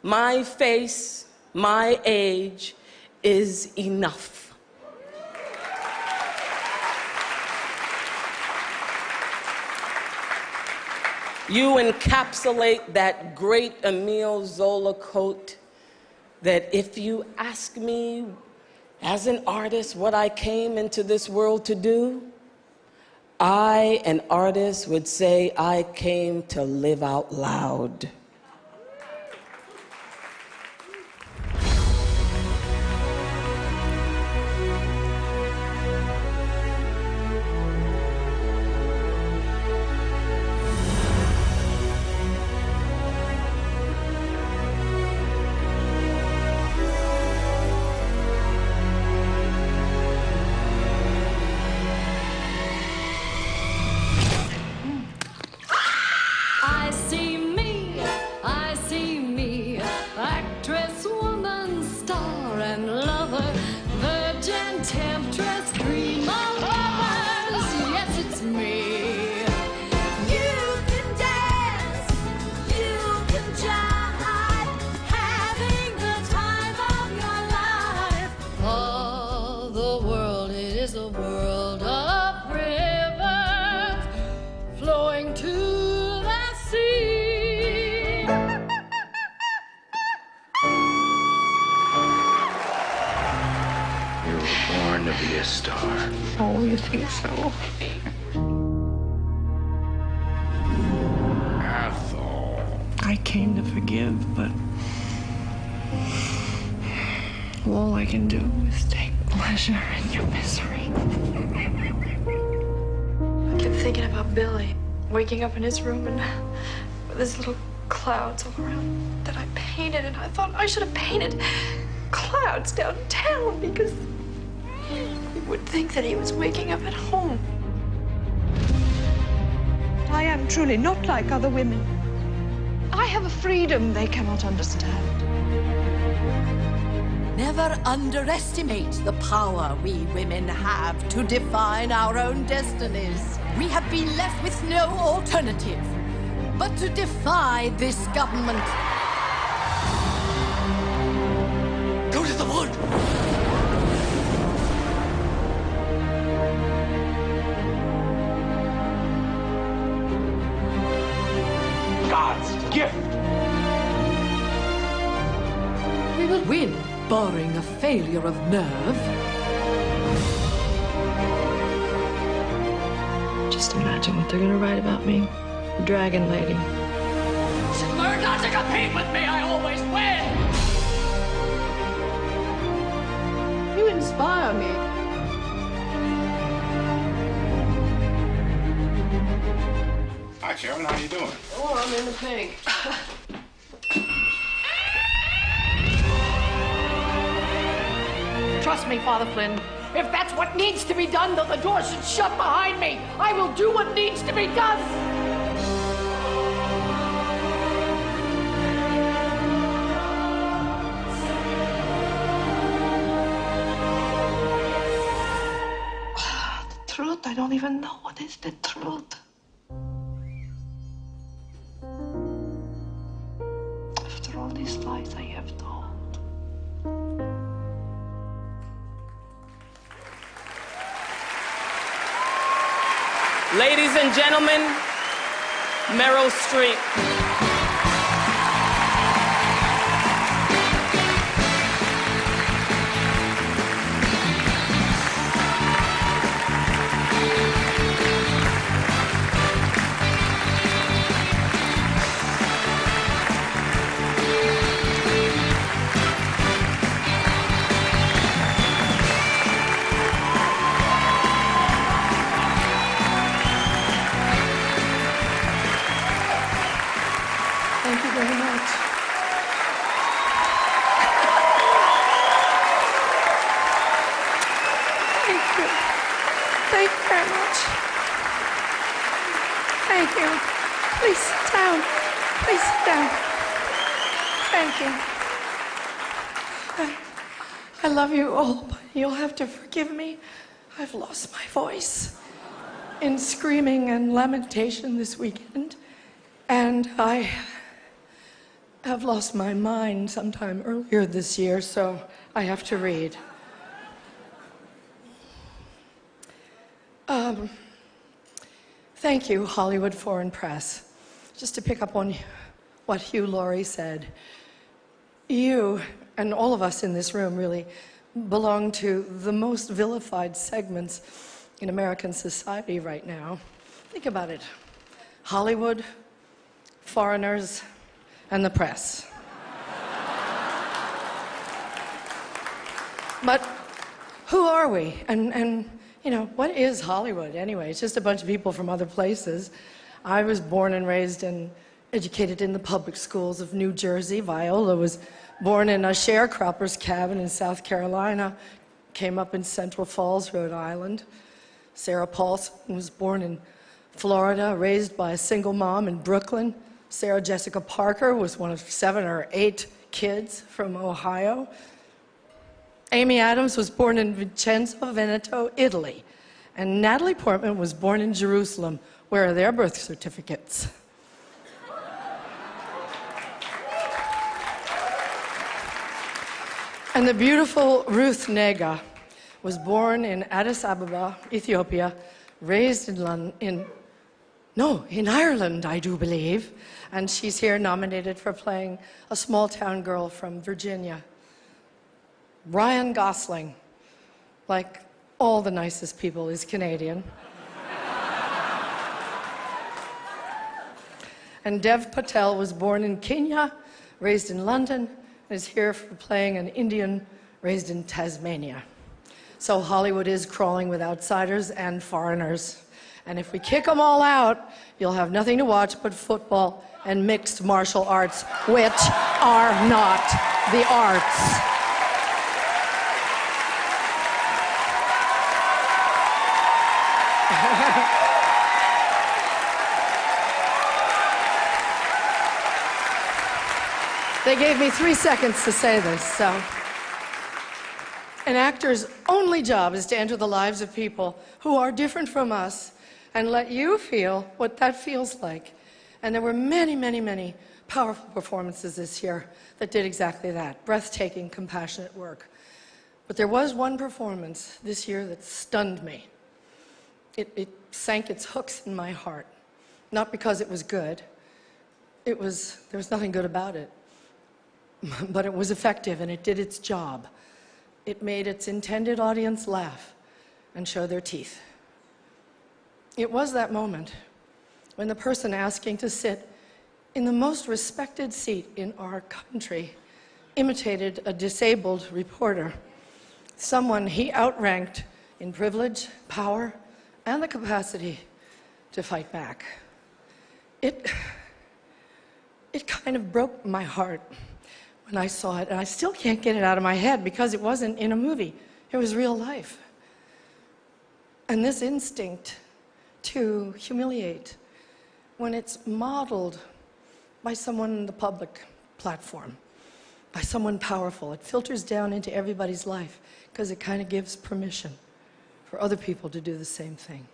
[SPEAKER 14] my face, my age, is enough. You encapsulate that great Emile Zola quote that if you ask me as an artist what I came into this world to do, I, an artist, would say I came to live out loud.
[SPEAKER 26] Oh, you think so?
[SPEAKER 10] Ethel.
[SPEAKER 26] I came to forgive, but all I can do is take pleasure in your misery. I kept thinking about Billy, waking up in his room and with his little clouds all around that I painted, and I thought I should have painted clouds downtown because he would think that he was waking up at home. I am truly not like other women. I have a freedom they cannot understand.
[SPEAKER 4] Never underestimate the power we women have to define our own destinies. We have been left with no alternative but to defy this government. Go to the wood!
[SPEAKER 15] God's gift.
[SPEAKER 4] We will win, barring a failure of nerve.
[SPEAKER 26] Just imagine what they're gonna write about me. The Dragon Lady.
[SPEAKER 4] Learn not to compete with me, I always win! You inspire me.
[SPEAKER 10] Hi, Chairman. How you doing?
[SPEAKER 4] Oh, I'm in the pink. Trust me, Father Flynn. If that's what needs to be done, though the door should shut behind me, I will do what needs to be done.
[SPEAKER 26] The truth, I don't even know what is the truth.
[SPEAKER 14] Ladies and gentlemen, Meryl Streep.
[SPEAKER 26] Thank you very much. Thank you. Thank you very much. Thank you. Please sit down. Please sit down. Thank you. I love you all, but you'll have to forgive me. I've lost my voice in screaming and lamentation this weekend, and I have lost my mind sometime earlier this year, so I have to read. Thank you, Hollywood Foreign Press. Just to pick up on what Hugh Laurie said, you and all of us in this room really belong to the most vilified segments in American society right now. Think about it. Hollywood, foreigners, and the press. But who are we? And you know, what is Hollywood anyway? It's just a bunch of people from other places. I was born and raised and educated in the public schools of New Jersey. Viola was born in a sharecropper's cabin in South Carolina, came up in Central Falls, Rhode Island. Sarah Paulson was born in Florida, raised by a single mom in Brooklyn. Sarah Jessica Parker was one of 7 or 8 kids from Ohio. Amy Adams was born in Vicenza, Veneto, Italy. And Natalie Portman was born in Jerusalem. Where are their birth certificates? And the beautiful Ruth Nega was born in Addis Ababa, Ethiopia, raised in Ireland, I do believe. And she's here nominated for playing a small-town girl from Virginia. Ryan Gosling, like all the nicest people, is Canadian. And Dev Patel was born in Kenya, raised in London, and is here for playing an Indian raised in Tasmania. So Hollywood is crawling with outsiders and foreigners. And if we kick them all out, you'll have nothing to watch but football and mixed martial arts, which are not the arts. They gave me 3 seconds to say this, so. An actor's only job is to enter the lives of people who are different from us and let you feel what that feels like. And there were many, many, many powerful performances this year that did exactly that. Breathtaking, compassionate work. But there was one performance this year that stunned me. It sank its hooks in my heart. Not because it was good. There was nothing good about it. But it was effective and it did its job. It made its intended audience laugh and show their teeth. It was that moment when the person asking to sit in the most respected seat in our country imitated a disabled reporter, someone he outranked in privilege, power, and the capacity to fight back. It kind of broke my heart when I saw it, and I still can't get it out of my head because it wasn't in a movie. It was real life. And this instinct to humiliate, when it's modeled by someone in the public platform, by someone powerful, it filters down into everybody's life because it kind of gives permission for other people to do the same thing.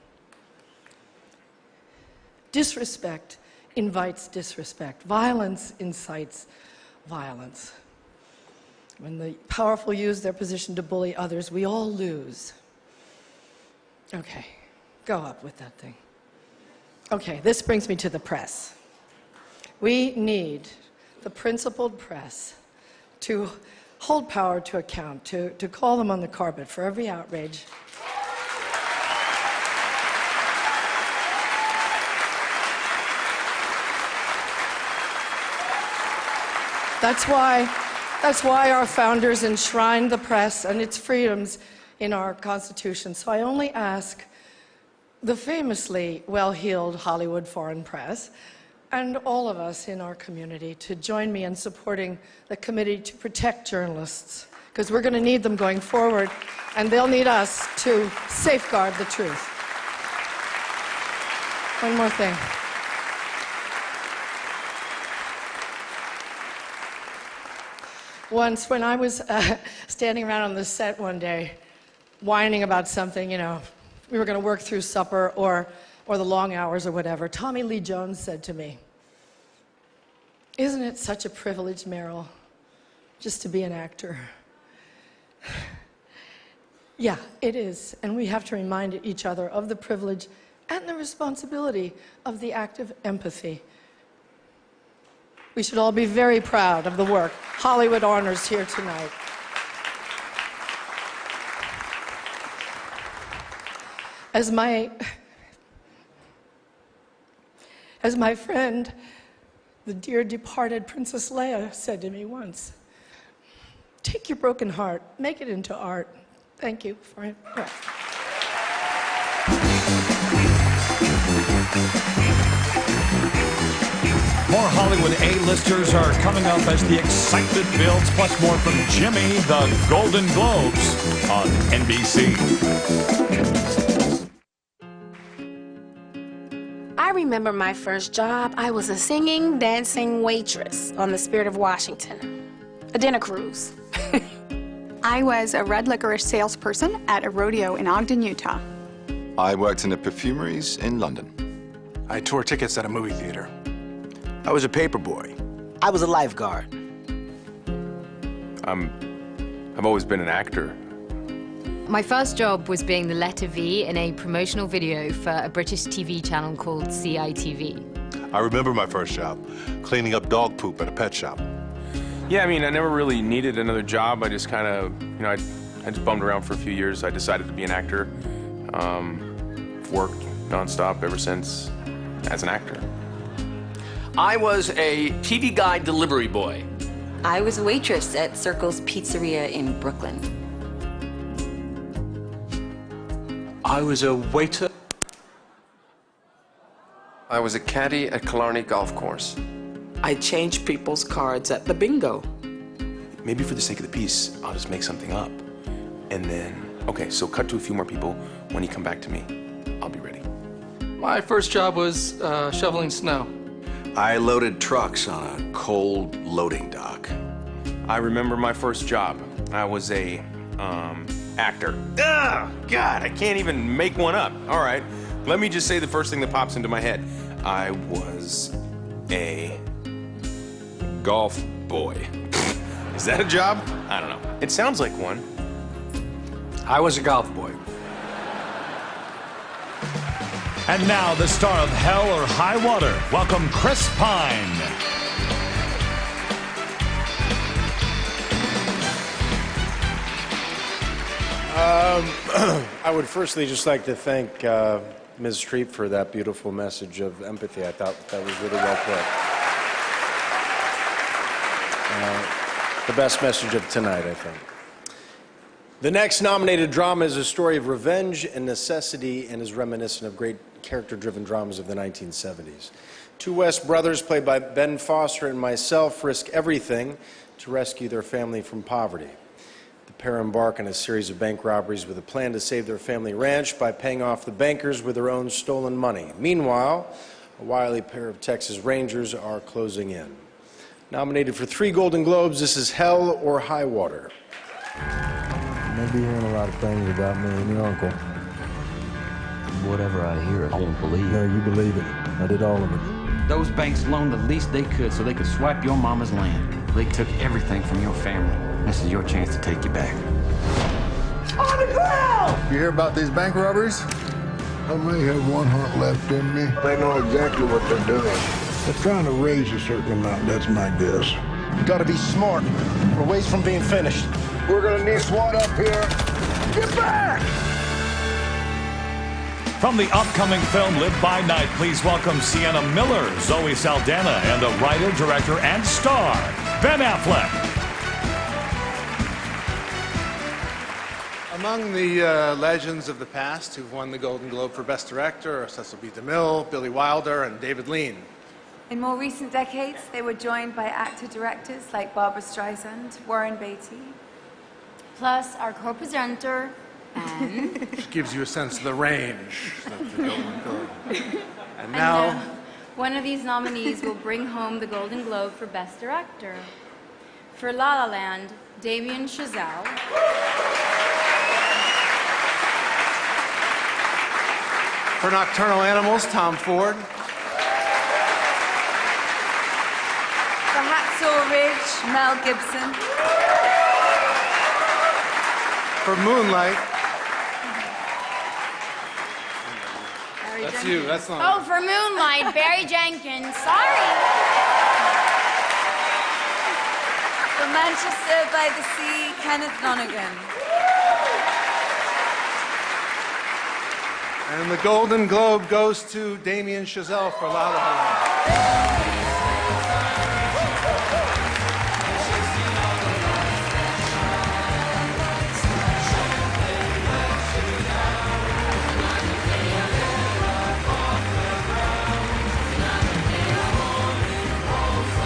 [SPEAKER 26] Disrespect invites disrespect. Violence incites violence. When the powerful use their position to bully others, we all lose. Okay, go up with that thing.
[SPEAKER 17] Okay, this brings me to the press. We need the principled press to hold power to account, to call them on the carpet for every outrage. That's why our founders enshrined the press and its freedoms in our Constitution. So I only ask the famously well-heeled Hollywood foreign press and all of us in our community to join me in supporting the Committee to Protect Journalists, because we're going to need them going forward, and they'll need us to safeguard the truth. One more thing. Once, when I was standing around on the set one day, whining about something, you know, we were going to work through supper or the long hours or whatever, Tommy Lee Jones said to me, "Isn't it such a privilege, Meryl, just to be an actor?" Yeah, it is, and we have to remind each other of the privilege and the responsibility of the act of empathy. We should all be very proud of the work Hollywood honors here tonight. As my friend, the dear departed Princess Leia, said to me once, "Take your broken heart, make it into art." Thank you for it.
[SPEAKER 7] More Hollywood A-listers are coming up as the excitement builds, plus more from Jimmy, the Golden Globes on NBC.
[SPEAKER 18] I remember my first job. I was a singing, dancing waitress on the Spirit of Washington, a dinner cruise.
[SPEAKER 19] I was a red licorice salesperson at a rodeo in Ogden, Utah.
[SPEAKER 20] I worked in the perfumeries in London.
[SPEAKER 21] I tore tickets at a movie theater. I was a paper boy.
[SPEAKER 17] I was a lifeguard.
[SPEAKER 21] I've always been an actor.
[SPEAKER 18] My first job was being the letter V in a promotional video for a British TV channel called CITV.
[SPEAKER 23] I remember my first job, cleaning up dog poop at a pet shop.
[SPEAKER 21] Yeah, I mean, I never really needed another job. I just kind of, you know, I just bummed around for a few years. I decided to be an actor. Worked nonstop ever since as an actor.
[SPEAKER 22] I was a TV guide delivery boy.
[SPEAKER 24] I was a waitress at Circle's Pizzeria in Brooklyn.
[SPEAKER 22] I was a waiter.
[SPEAKER 26] I was a caddy at Killarney Golf Course.
[SPEAKER 14] I changed people's cards at the bingo.
[SPEAKER 21] Maybe for the sake of the piece, I'll just make something up. And then, okay, so cut to a few more people. When you come back to me, I'll be ready.
[SPEAKER 27] My first job was shoveling snow.
[SPEAKER 17] I loaded trucks on a cold loading dock.
[SPEAKER 21] I remember my first job. I was a actor. Ugh, God, I can't even make one up. All right, let me just say the first thing that pops into my head. I was a golf boy. Is that a job? I don't know. It sounds like one.
[SPEAKER 17] I was a golf boy.
[SPEAKER 7] And now, the star of Hell or High Water, welcome Chris Pine.
[SPEAKER 25] I would firstly just like to thank Ms. Streep for that beautiful message of empathy. I thought that was really well put. The best message of tonight, I think. The next nominated drama is a story of revenge and necessity and is reminiscent of great character-driven dramas of the 1970s. Two West brothers, played by Ben Foster and myself, risk everything to rescue their family from poverty. The pair embark on a series of bank robberies with a plan to save their family ranch by paying off the bankers with their own stolen money. Meanwhile, a wily pair of Texas Rangers are closing in. Nominated for 3 Golden Globes, this is Hell or High Water.
[SPEAKER 29] You may be hearing a lot of things about me and your uncle. Whatever I hear, I won't believe. No, you believe it. I did all of it.
[SPEAKER 28] Those banks loaned the least they could so they could swipe your mama's land. They took everything from your family. This is your chance to take you back.
[SPEAKER 13] On the ground! You hear about these bank robberies?
[SPEAKER 1] I may have one heart left in me. They know exactly what they're doing. They're trying to raise a certain amount, that's my guess.
[SPEAKER 2] Gotta be smart. We're ways from being finished.
[SPEAKER 1] We're gonna need SWAT up here. Get back!
[SPEAKER 7] From the upcoming film Live by Night, please welcome Sienna Miller, Zoe Saldana, and the writer, director, and star, Ben Affleck.
[SPEAKER 3] Among the legends of the past who've won the Golden Globe for Best Director are Cecil B. DeMille, Billy Wilder, and David Lean.
[SPEAKER 5] In more recent decades, they were joined by actor-directors like Barbra Streisand, Warren Beatty,
[SPEAKER 23] plus our co-presenter, and...
[SPEAKER 3] Which gives you a sense of the range of the Golden Globe. And
[SPEAKER 23] now...
[SPEAKER 3] now...
[SPEAKER 23] one of these nominees will bring home the Golden Globe for Best Director. For La La Land, Damien Chazelle.
[SPEAKER 3] For Nocturnal Animals, Tom Ford.
[SPEAKER 5] For Hacksaw Ridge, Mel Gibson.
[SPEAKER 3] For Moonlight.
[SPEAKER 23] Barry
[SPEAKER 3] That's
[SPEAKER 23] Jenkins.
[SPEAKER 3] you, that's not...
[SPEAKER 23] Oh, for Moonlight, Barry Jenkins. Sorry.
[SPEAKER 5] For Manchester by the Sea, Kenneth Lonergan.
[SPEAKER 3] And the Golden Globe goes to Damien Chazelle for La La Land.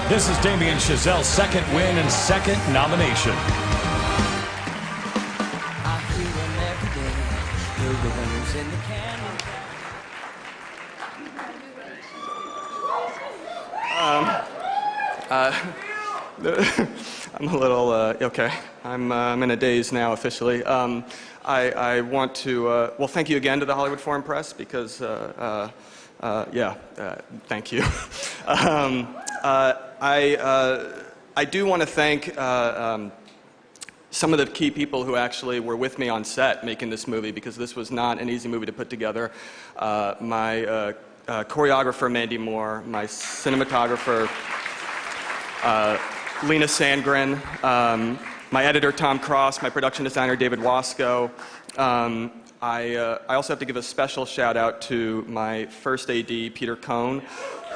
[SPEAKER 7] This is Damien Chazelle's second win and second nomination.
[SPEAKER 6] I'm a little, okay. I'm in a daze now officially. I want to, well, thank you again to the Hollywood Foreign Press because, thank you. I do want to thank some of the key people who actually were with me on set making this movie because this was not an easy movie to put together. My choreographer, Mandy Moore, my cinematographer, Lena Sandgren, my editor, Tom Cross, my production designer, David Wasco. I also have to give a special shout out to my first AD, Peter Cohn,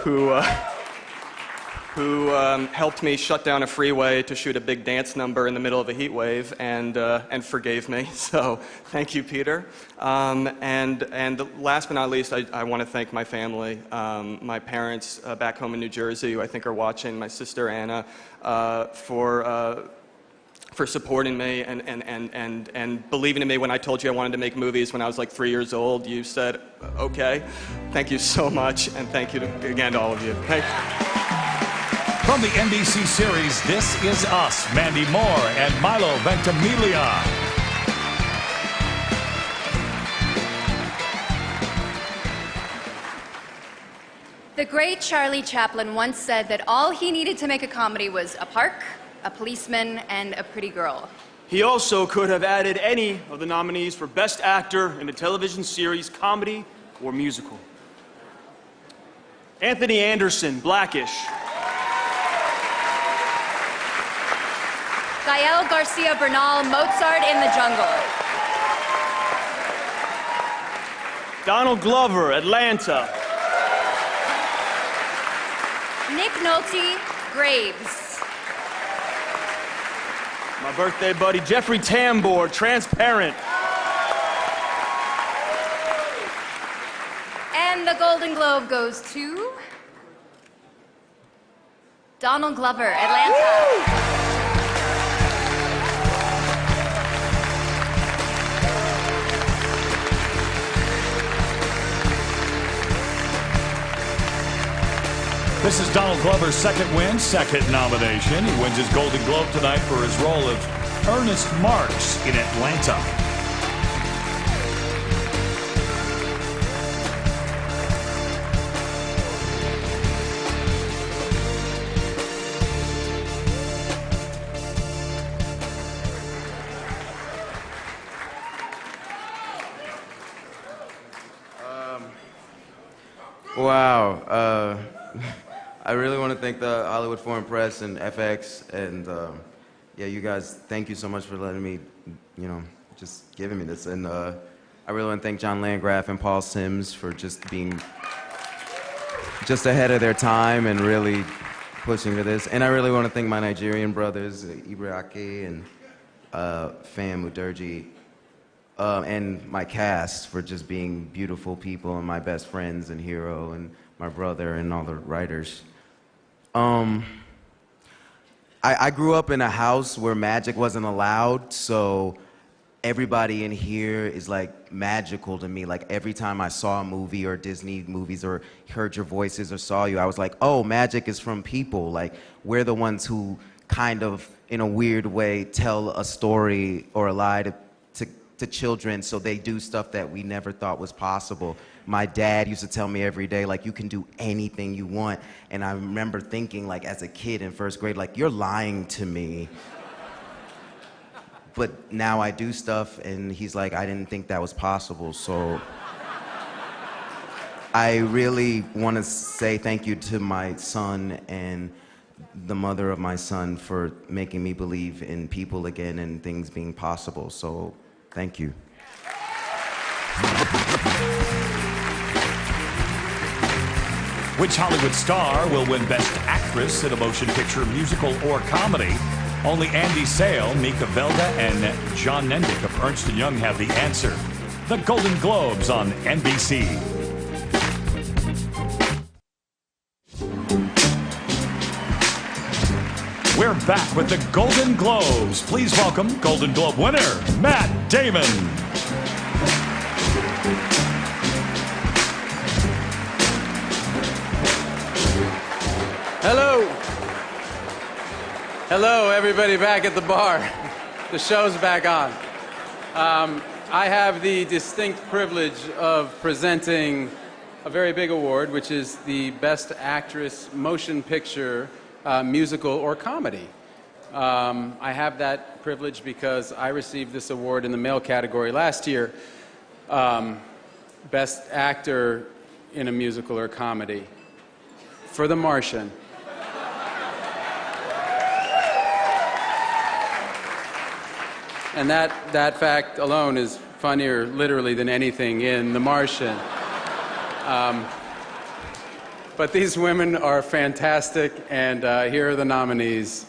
[SPEAKER 6] who helped me shut down a freeway to shoot a big dance number in the middle of a heat wave and forgave me. So thank you, Peter. And last but not least, I want to thank my family, my parents back home in New Jersey, who I think are watching, my sister Anna, for supporting me and believing in me when I told you I wanted to make movies when I was like 3 years old. You said, okay. Thank you so much, and thank you again to all of you. Thank you.
[SPEAKER 7] From the NBC series This Is Us, Mandy Moore and Milo Ventimiglia.
[SPEAKER 23] The great Charlie Chaplin once said that all he needed to make a comedy was a park, a policeman, and a pretty girl.
[SPEAKER 8] He also could have added any of the nominees for Best Actor in a television series, comedy, or musical. Anthony Anderson, Blackish.
[SPEAKER 23] Gael Garcia Bernal, Mozart in the Jungle.
[SPEAKER 8] Donald Glover, Atlanta.
[SPEAKER 23] Nick Nolte, Graves.
[SPEAKER 8] My birthday buddy, Jeffrey Tambor, Transparent.
[SPEAKER 23] And the Golden Globe goes to Donald Glover, Atlanta. Woo!
[SPEAKER 7] This is Donald Glover's second win, second nomination. He wins his Golden Globe tonight for his role of Ernest Marx in Atlanta.
[SPEAKER 4] Wow. I really want to thank the Hollywood Foreign Press and FX and yeah, you guys, thank you so much for letting me, you know, just giving me this. And I really want to thank John Landgraf and Paul Sims for just being just ahead of their time and really pushing for this. And I really want to thank my Nigerian brothers, Ibrahim and Fam Uderji, and my cast for just being beautiful people and my best friends and hero and my brother and all the writers. I grew up in a house where magic wasn't allowed, so everybody in here is like magical to me. Like every time I saw a movie or Disney movies or heard your voices or saw you, I was like, oh, magic is from people. Like we're the ones who kind of, in a weird way, tell a story or a lie to children so they do stuff that we never thought was possible. My dad used to tell me every day, like, you can do anything you want. And I remember thinking, like, as a kid in first grade, like, you're lying to me. But now I do stuff, and he's like, I didn't think that was possible. So I really want to say thank you to my son and the mother of my son for making me believe in people again and things being possible. So thank you.
[SPEAKER 7] Which Hollywood star will win Best Actress in a Motion Picture, Musical, or Comedy? Only Andy Sale, Mika Velda, and John Nendick of Ernst & Young have the answer. The Golden Globes on NBC. We're back with the Golden Globes. Please welcome Golden Globe winner, Matt Damon.
[SPEAKER 9] Hello. Hello, everybody back at the bar. The show's back on. I have the distinct privilege of presenting a very big award, which is the Best Actress Motion Picture, Musical, or Comedy. I have that privilege because I received this award in the male category last year. Best Actor in a Musical or Comedy for The Martian. And that fact alone is funnier, literally, than anything in The Martian. But these women are fantastic, and here are the nominees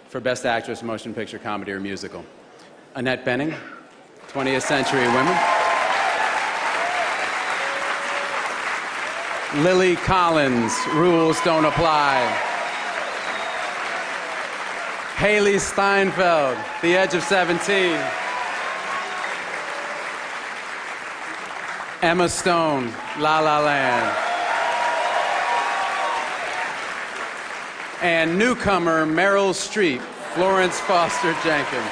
[SPEAKER 9] for Best Actress, Motion Picture, Comedy, or Musical. Annette Bening, 20th Century Women. Lily Collins, Rules Don't Apply. Haley Steinfeld, The Edge of 17. Emma Stone, La La Land. And newcomer Meryl Streep, Florence Foster Jenkins.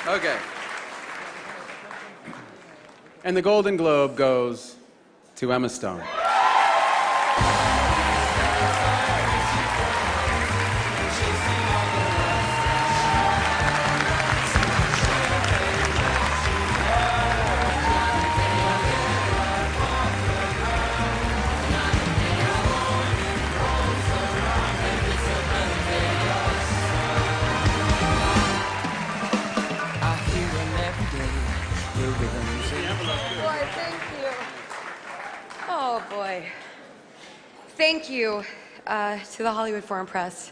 [SPEAKER 9] Okay. And the Golden Globe goes to Emma Stone.
[SPEAKER 10] Thank you to the Hollywood Foreign Press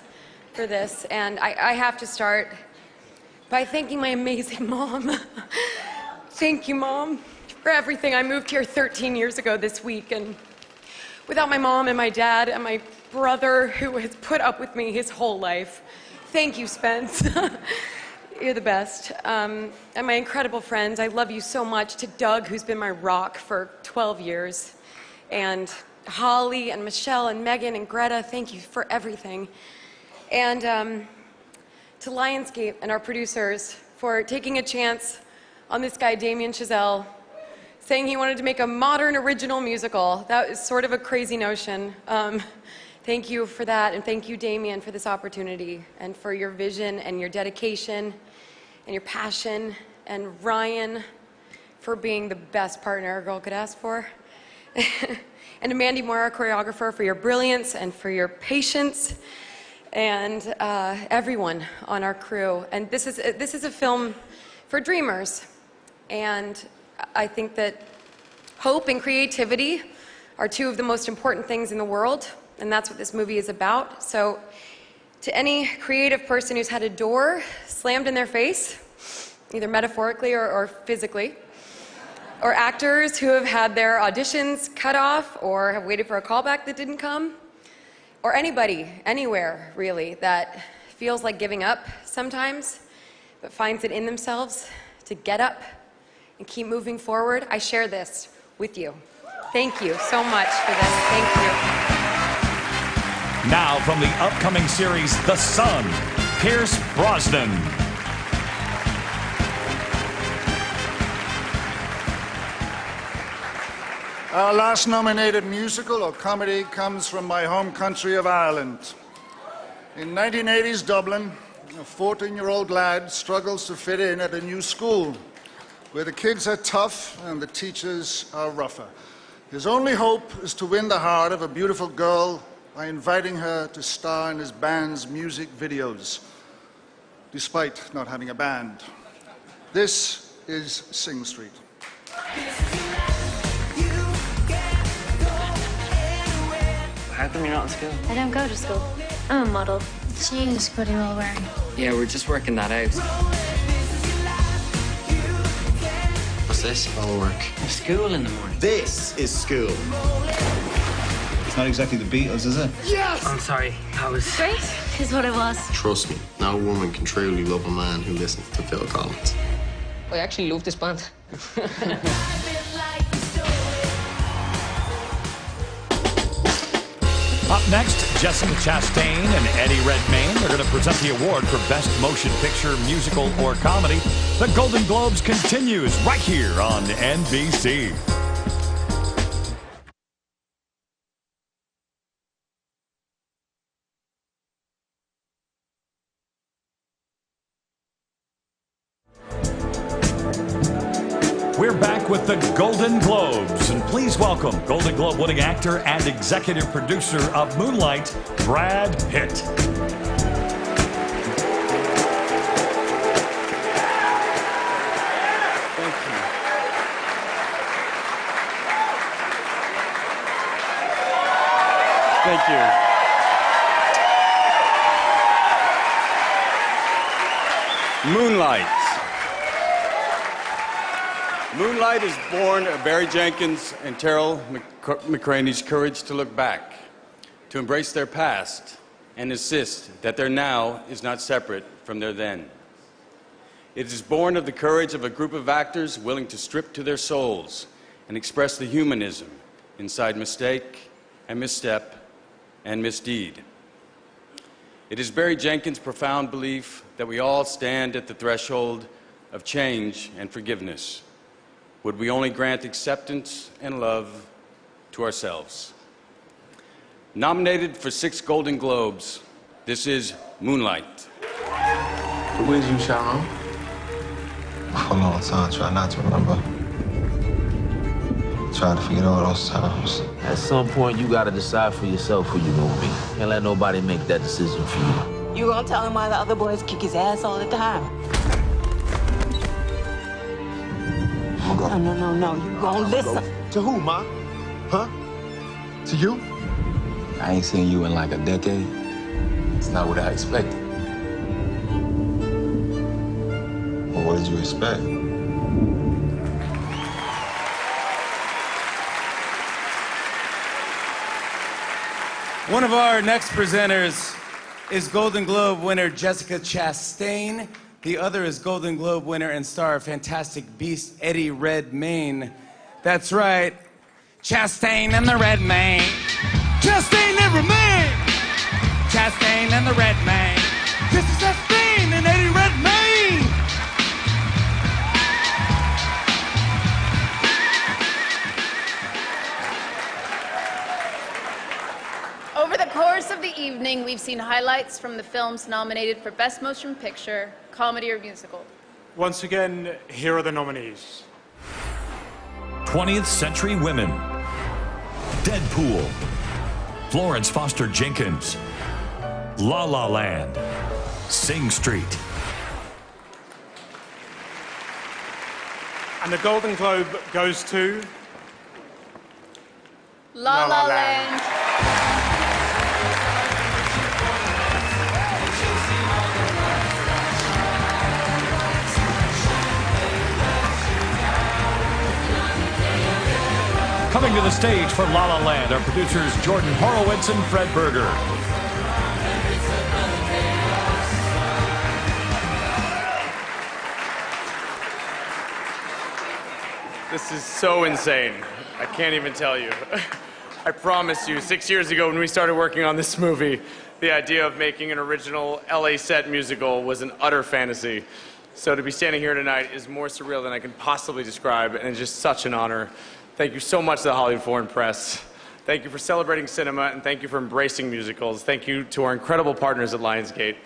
[SPEAKER 10] for this. And I have to start by thanking my amazing mom. Thank you, Mom, for everything. I moved here 13 years ago this week, and without my mom and my dad and my brother, who has put up with me his whole life, thank you, Spence. You're the best. And my incredible friends, I love you so much. To Doug, who's been my rock for 12 years, and Holly and Michelle and Megan and Greta, thank you for everything. And to Lionsgate and our producers for taking a chance on this guy, Damien Chazelle, saying he wanted to make a modern original musical. That is sort of a crazy notion. Thank you for that, and thank you, Damien, for this opportunity, and for your vision and your dedication and your passion. And Ryan, for being the best partner a girl could ask for. And to Mandy Moore, our choreographer, for your brilliance and for your patience, and everyone on our crew. And this is a film for dreamers. And I think that hope and creativity are two of the most important things in the world, and that's what this movie is about. So to any creative person who's had a door slammed in their face, either metaphorically or physically, or actors who have had their auditions cut off or have waited for a callback that didn't come, or anybody, anywhere really, that feels like giving up sometimes, but finds it in themselves to get up and keep moving forward, I share this with you. Thank you so much for this. Thank you.
[SPEAKER 7] Now from the upcoming series, The Sun, Pierce Brosnan.
[SPEAKER 1] Our last nominated musical or comedy comes from my home country of Ireland. In 1980s Dublin, a 14-year-old lad struggles to fit in at a new school where the kids are tough and the teachers are rougher. His only hope is to win the heart of a beautiful girl by inviting her to star in his band's music videos, despite not having a band. This is Sing Street.
[SPEAKER 11] How come you're not in school?
[SPEAKER 12] I don't go to school. I'm a model. Jesus, what are you all wearing?
[SPEAKER 11] Yeah, we're just working that out. What's this? All work. School in the morning.
[SPEAKER 15] This is school. It's not exactly the Beatles, is it?
[SPEAKER 12] Yes!
[SPEAKER 11] I'm sorry. That was...
[SPEAKER 12] Great, is what it was.
[SPEAKER 15] Trust me, no woman can truly love a man who listens to Phil Collins.
[SPEAKER 12] I actually love this band.
[SPEAKER 7] Up next, Jessica Chastain and Eddie Redmayne are going to present the award for Best Motion Picture, Musical, or Comedy. The Golden Globes continues right here on NBC. We're back with the Golden Globes, and please welcome Golden Globe winning actor and executive producer of Moonlight, Brad Pitt.
[SPEAKER 8] Thank you. Moonlight. Moonlight is born of Barry Jenkins and Terrell McCraney's courage to look back, to embrace their past, and insist that their now is not separate from their then. It is born of the courage of a group of actors willing to strip to their souls and express the humanism inside mistake and misstep and misdeed. It is Barry Jenkins' profound belief that we all stand at the threshold of change and forgiveness. Would we only grant acceptance and love to ourselves? Nominated for 6 Golden Globes, this is Moonlight.
[SPEAKER 15] Where'd you shot home? For a long time, try not to remember. Try to forget all those times.
[SPEAKER 16] At some point, you gotta decide for yourself who you're gonna be. Can't let nobody make that decision for you.
[SPEAKER 18] You gonna tell him why the other boys kick his ass all the time? No. You gonna listen.
[SPEAKER 15] To who, Ma? Huh? To you? I ain't seen you in like a decade. It's not what I expected. Well, what did you expect?
[SPEAKER 19] One of our next presenters is Golden Globe winner Jessica Chastain. The other is Golden Globe winner and star of Fantastic Beasts, Eddie Redmayne. That's right, Chastain and the Redmayne. Chastain and Redmayne. Chastain and the Redmayne. Jessica Chastain and Eddie Redmayne.
[SPEAKER 20] Over the course of the evening, we've seen highlights from the films nominated for Best Motion Picture, Comedy, or Musical.
[SPEAKER 2] Once again, here are the nominees.
[SPEAKER 7] 20th Century Women, Deadpool, Florence Foster Jenkins, La La Land, Sing Street.
[SPEAKER 14] And the Golden Globe goes to
[SPEAKER 20] La La Land.
[SPEAKER 7] Coming to the stage for La La Land are producers Jordan Horowitz and Fred Berger.
[SPEAKER 17] This is so insane. I can't even tell you. I promise you, 6 years ago when we started working on this movie, the idea of making an original LA set musical was an utter fantasy. So to be standing here tonight is more surreal than I can possibly describe, and it's just such an honor. Thank you so much to the Hollywood Foreign Press. Thank you for celebrating cinema, and thank you for embracing musicals. Thank you to our incredible partners at Lionsgate.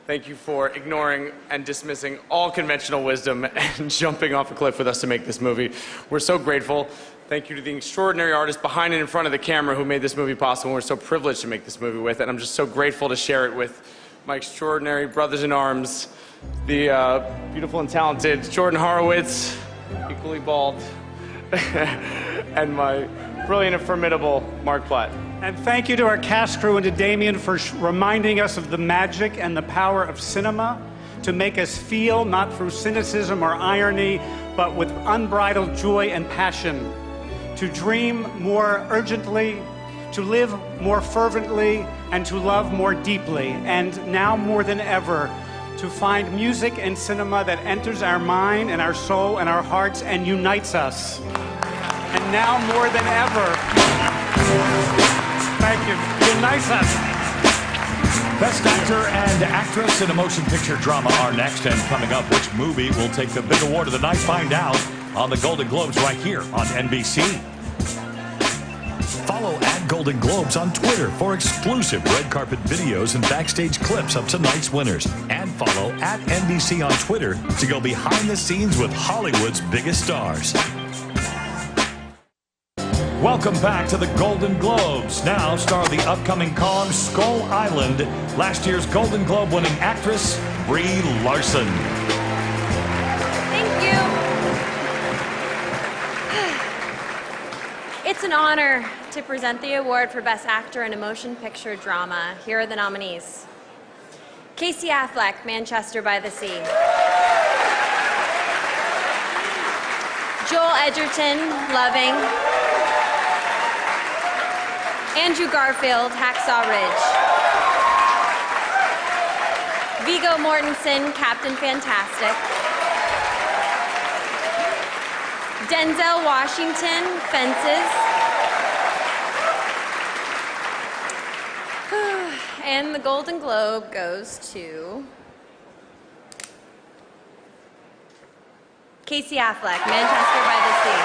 [SPEAKER 17] Thank you for ignoring and dismissing all conventional wisdom and jumping off a cliff with us to make this movie. We're so grateful. Thank you to the extraordinary artists behind and in front of the camera who made this movie possible. We're so privileged to make this movie with, and I'm just so grateful to share it with my extraordinary brothers in arms, the beautiful and talented Jordan Horowitz, equally bald, and my brilliant and formidable Mark Platt.
[SPEAKER 14] And thank you to our cast crew and to Damien for reminding us of the magic and the power of cinema to make us feel, not through cynicism or irony, but with unbridled joy and passion, to dream more urgently, to live more fervently, and to love more deeply, and now more than ever, to find music and cinema that enters our mind and our soul and our hearts and unites us. And now more than ever, thank you, unites us.
[SPEAKER 7] Best Actor and Actress in a Motion Picture Drama are next, and coming up, which movie will take the big award of the night? Find out on the Golden Globes right here on NBC. Follow @Golden Globes on Twitter for exclusive red carpet videos and backstage clips of tonight's winners. And follow @NBC on Twitter to go behind the scenes with Hollywood's biggest stars. Welcome back to the Golden Globes. Now star the upcoming Kong Skull Island, last year's Golden Globe winning actress, Brie Larson.
[SPEAKER 10] Thank you. It's an honor to present the award for Best Actor in a Motion Picture Drama. Here are the nominees. Casey Affleck, Manchester by the Sea. Joel Edgerton, Loving. Andrew Garfield, Hacksaw Ridge. Viggo Mortensen, Captain Fantastic. Denzel Washington, Fences. And the Golden Globe goes to Casey Affleck, Manchester by the Sea.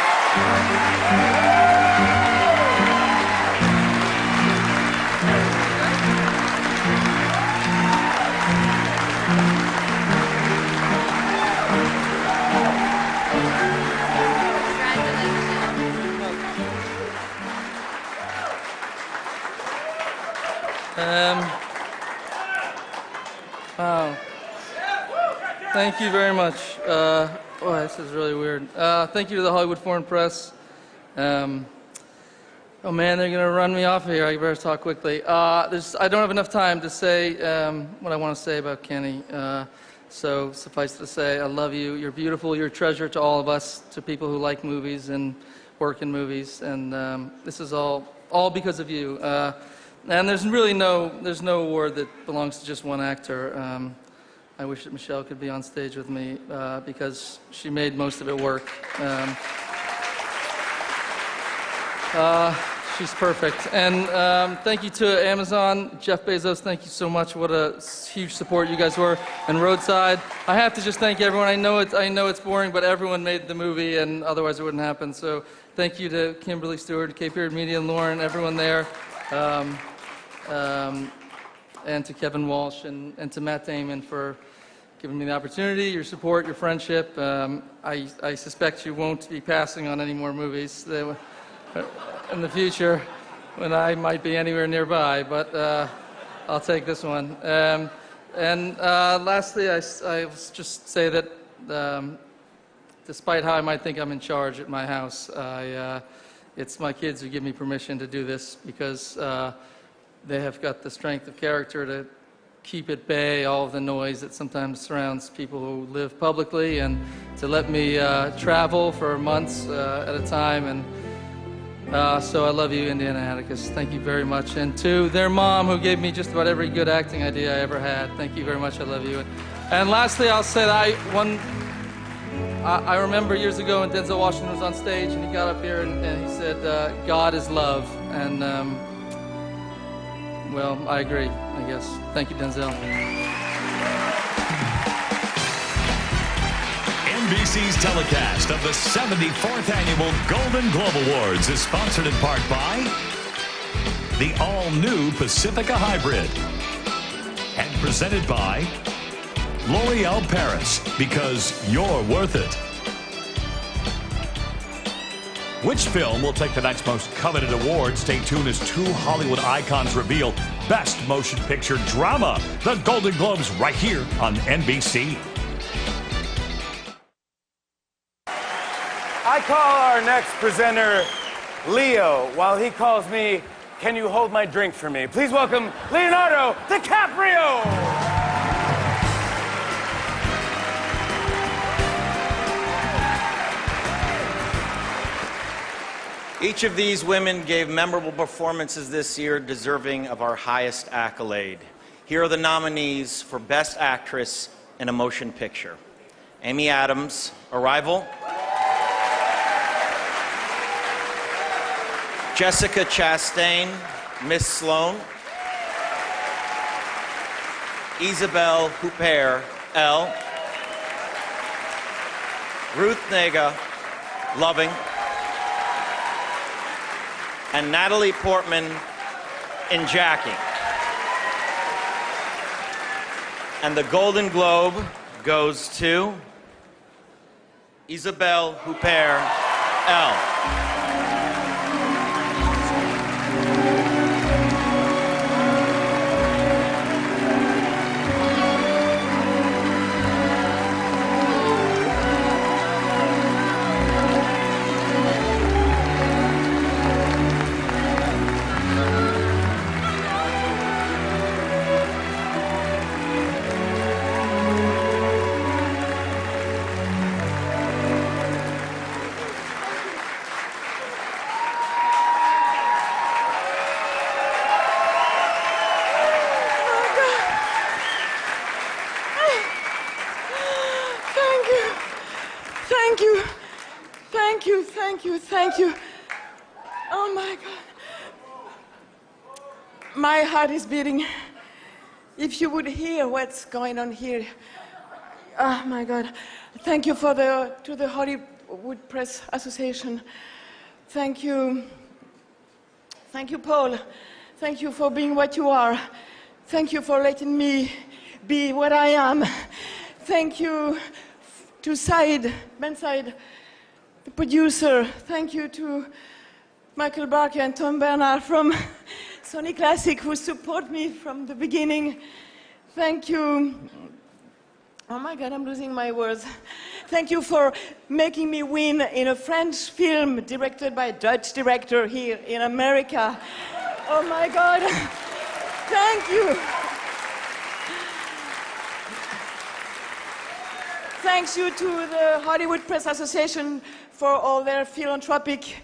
[SPEAKER 21] Wow. Thank you very much. Oh, this is really weird. Thank you to the Hollywood Foreign Press. Oh man, they're gonna run me off of here. I better talk quickly. I don't have enough time to say what I want to say about Kenny. So suffice to say, I love you. You're beautiful. You're a treasure to all of us, to people who like movies and work in movies. And this is all because of you. And there's really no award that belongs to just one actor. I wish that Michelle could be on stage with me because she made most of it work. She's perfect. And thank you to Amazon, Jeff Bezos, thank you so much. What a huge support you guys were. And Roadside. I have to just thank everyone. I know it's boring, but everyone made the movie, and otherwise it wouldn't happen. So thank you to Kimberly Stewart, Cape Period Media, and Lauren, everyone there. And to Kevin Walsh and to Matt Damon for giving me the opportunity, your support, your friendship. I suspect you won't be passing on any more movies in the future when I might be anywhere nearby, but I'll take this one. Lastly, I'll just say that despite how I might think I'm in charge at my house, it's my kids who give me permission to do this because they have got the strength of character to keep at bay all of the noise that sometimes surrounds people who live publicly, and to let me travel for months at a time. And so I love you, Indiana Atticus. Thank you very much. And to their mom, who gave me just about every good acting idea I ever had. Thank you very much. I love you. And lastly, I'll say that I remember years ago when Denzel Washington was on stage, and he got up here and he said, "God is love." And well, I agree, I guess. Thank you, Denzel.
[SPEAKER 7] NBC's telecast of the 74th Annual Golden Globe Awards is sponsored in part by the all-new Pacifica Hybrid and presented by L'Oreal Paris, because you're worth it. Which film will take the night's most coveted award? Stay tuned as two Hollywood icons reveal Best Motion Picture Drama. The Golden Globes right here on NBC.
[SPEAKER 19] I call our next presenter Leo, while he calls me, "Can you hold my drink for me?" Please welcome Leonardo DiCaprio!
[SPEAKER 5] Each of these women gave memorable performances this year deserving of our highest accolade. Here are the nominees for Best Actress in a Motion Picture. Amy Adams, Arrival. Jessica Chastain, Miss Sloane. Isabelle Huppert, Elle. Ruth Negga, Loving. And Natalie Portman in Jackie. And the Golden Globe goes to Isabelle Huppert, Elle.
[SPEAKER 18] Thank you. Oh my God. My heart is beating. If you would hear what's going on here. Oh my God. Thank you to the Hollywood Press Association. Thank you. Thank you, Paul. Thank you for being what you are. Thank you for letting me be what I am. Thank you to Ben Said, the producer. Thank you to Michael Barker and Tom Bernard from Sony Classic, who support me from the beginning. Thank you. Oh my God, I'm losing my words. Thank you for making me win in a French film directed by a Dutch director here in America. Oh my God. Thank you. Thanks you to the Hollywood Press Association for all their philanthropic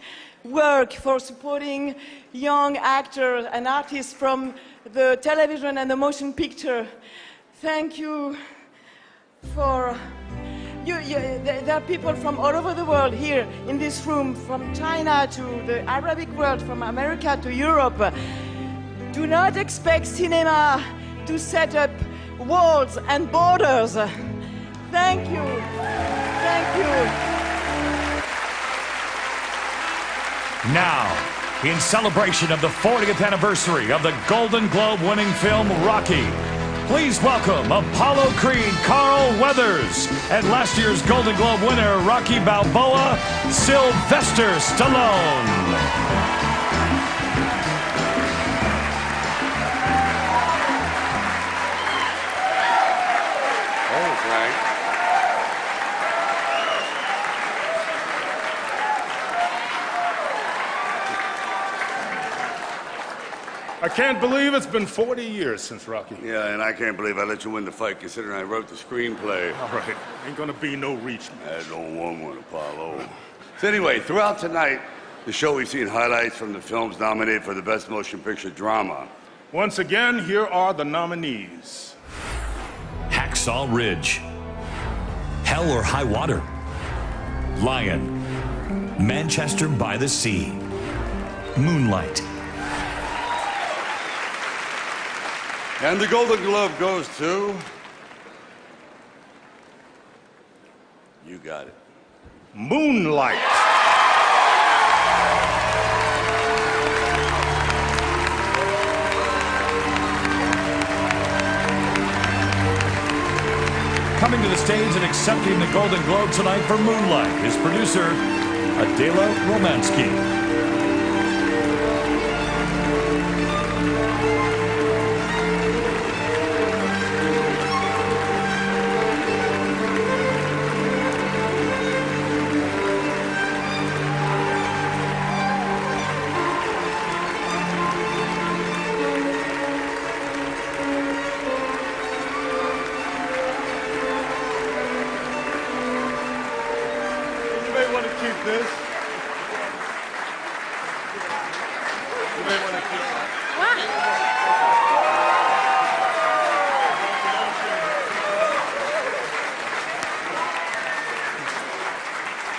[SPEAKER 18] work, for supporting young actors and artists from the television and the motion picture. Thank you for... there are people from all over the world here in this room, from China to the Arabic world, from America to Europe. Do not expect cinema to set up walls and borders. Thank you. Thank you.
[SPEAKER 7] Now, in celebration of the 40th anniversary of the Golden Globe winning film Rocky, Please welcome Apollo Creed Carl Weathers and last year's Golden Globe winner Rocky Balboa, Sylvester Stallone.
[SPEAKER 3] I can't believe it's been 40 years since Rocky.
[SPEAKER 13] Yeah, and I can't believe I let you win the fight considering I wrote the screenplay.
[SPEAKER 3] All right, ain't gonna be no reach.
[SPEAKER 13] I don't want one, Apollo. So anyway, throughout tonight, the show we've seen highlights from the films nominated for the Best Motion Picture Drama.
[SPEAKER 3] Once again, here are the nominees.
[SPEAKER 7] Hacksaw Ridge, Hell or High Water, Lion, Manchester by the Sea, Moonlight.
[SPEAKER 13] And the Golden Globe goes to... You got it.
[SPEAKER 3] Moonlight.
[SPEAKER 7] Coming to the stage and accepting the Golden Globe tonight for Moonlight is producer Adela Romansky.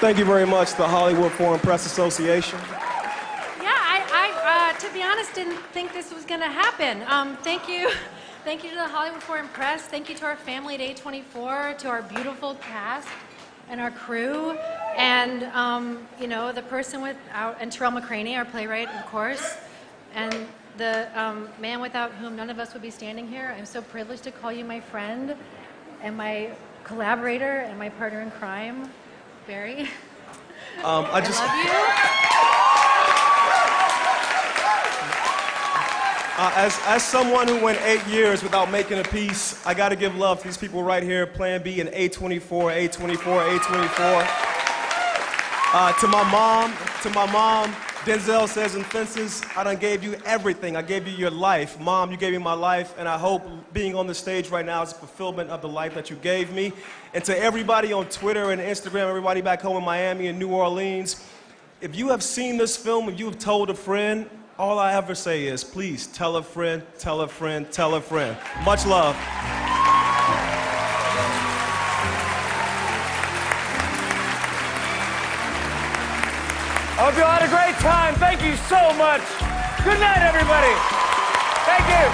[SPEAKER 2] Thank you very much, the Hollywood Foreign Press Association.
[SPEAKER 22] Yeah, I to be honest, didn't think this was going to happen. Thank you to the Hollywood Foreign Press. Thank you to our family at A24, to our beautiful cast and our crew, and you know, the person without, and Terrell McCraney, our playwright, of course, and the man without whom none of us would be standing here. I'm so privileged to call you my friend and my collaborator and my partner in crime. Barry, I love you.
[SPEAKER 2] As someone who went 8 years without making a piece, I got to give love to these people right here, Plan B and A24, A24, A24. To my mom, Denzel says in Fences, I done gave you everything. I gave you your life. Mom, you gave me my life, and I hope being on the stage right now is a fulfillment of the life that you gave me. And to everybody on Twitter and Instagram, everybody back home in Miami and New Orleans, if you have seen this film, if you have told a friend, all I ever say is, please tell a friend, tell a friend, tell a friend. Much love.
[SPEAKER 24] I hope you all had a great time. Thank you so much. Good night, everybody. Thank you.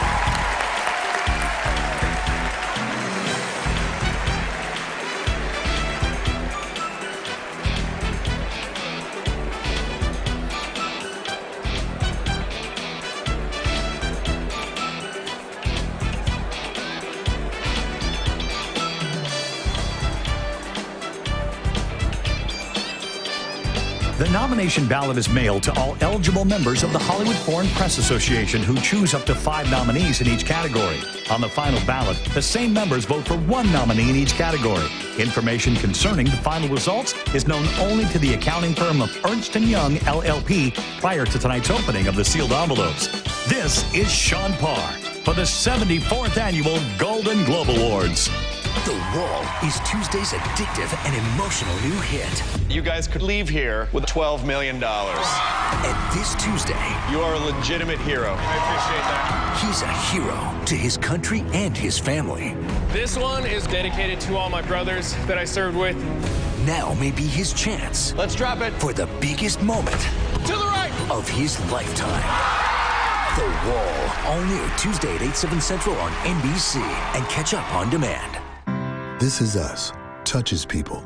[SPEAKER 7] The nomination ballot is mailed to all eligible members of the Hollywood Foreign Press Association who choose up to 5 nominees in each category. On the final ballot, the same members vote for 1 nominee in each category. Information concerning the final results is known only to the accounting firm of Ernst & Young, LLP, prior to tonight's opening of the sealed envelopes. This is Sean Parr for the 74th Annual Golden Globe Awards.
[SPEAKER 25] The Wall is Tuesday's addictive and emotional new hit.
[SPEAKER 26] You guys could leave here with $12 million.
[SPEAKER 25] And this Tuesday,
[SPEAKER 26] you are a legitimate hero. I appreciate that.
[SPEAKER 25] He's a hero to his country and his family.
[SPEAKER 17] This one is dedicated to all my brothers that I served with.
[SPEAKER 25] Now may be his chance.
[SPEAKER 26] Let's drop it.
[SPEAKER 25] For the biggest moment
[SPEAKER 26] to the right
[SPEAKER 25] of his lifetime. The Wall, all new Tuesday at 8/7 Central on NBC and catch up on demand.
[SPEAKER 27] This Is Us touches people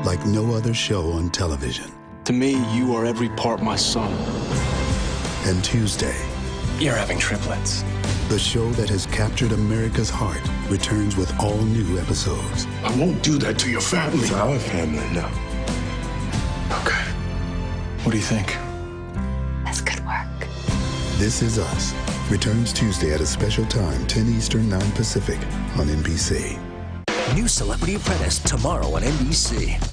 [SPEAKER 27] like no other show on television.
[SPEAKER 28] To me, you are every part my son.
[SPEAKER 27] And Tuesday,
[SPEAKER 28] you're having triplets.
[SPEAKER 27] The show that has captured America's heart returns with all new episodes.
[SPEAKER 1] I won't do that to your family.
[SPEAKER 15] It's our family now.
[SPEAKER 1] Okay. What do you think?
[SPEAKER 10] That's good work.
[SPEAKER 27] This Is Us returns Tuesday at a special time, 10 Eastern, 9 Pacific on NBC.
[SPEAKER 25] New Celebrity Apprentice tomorrow on NBC.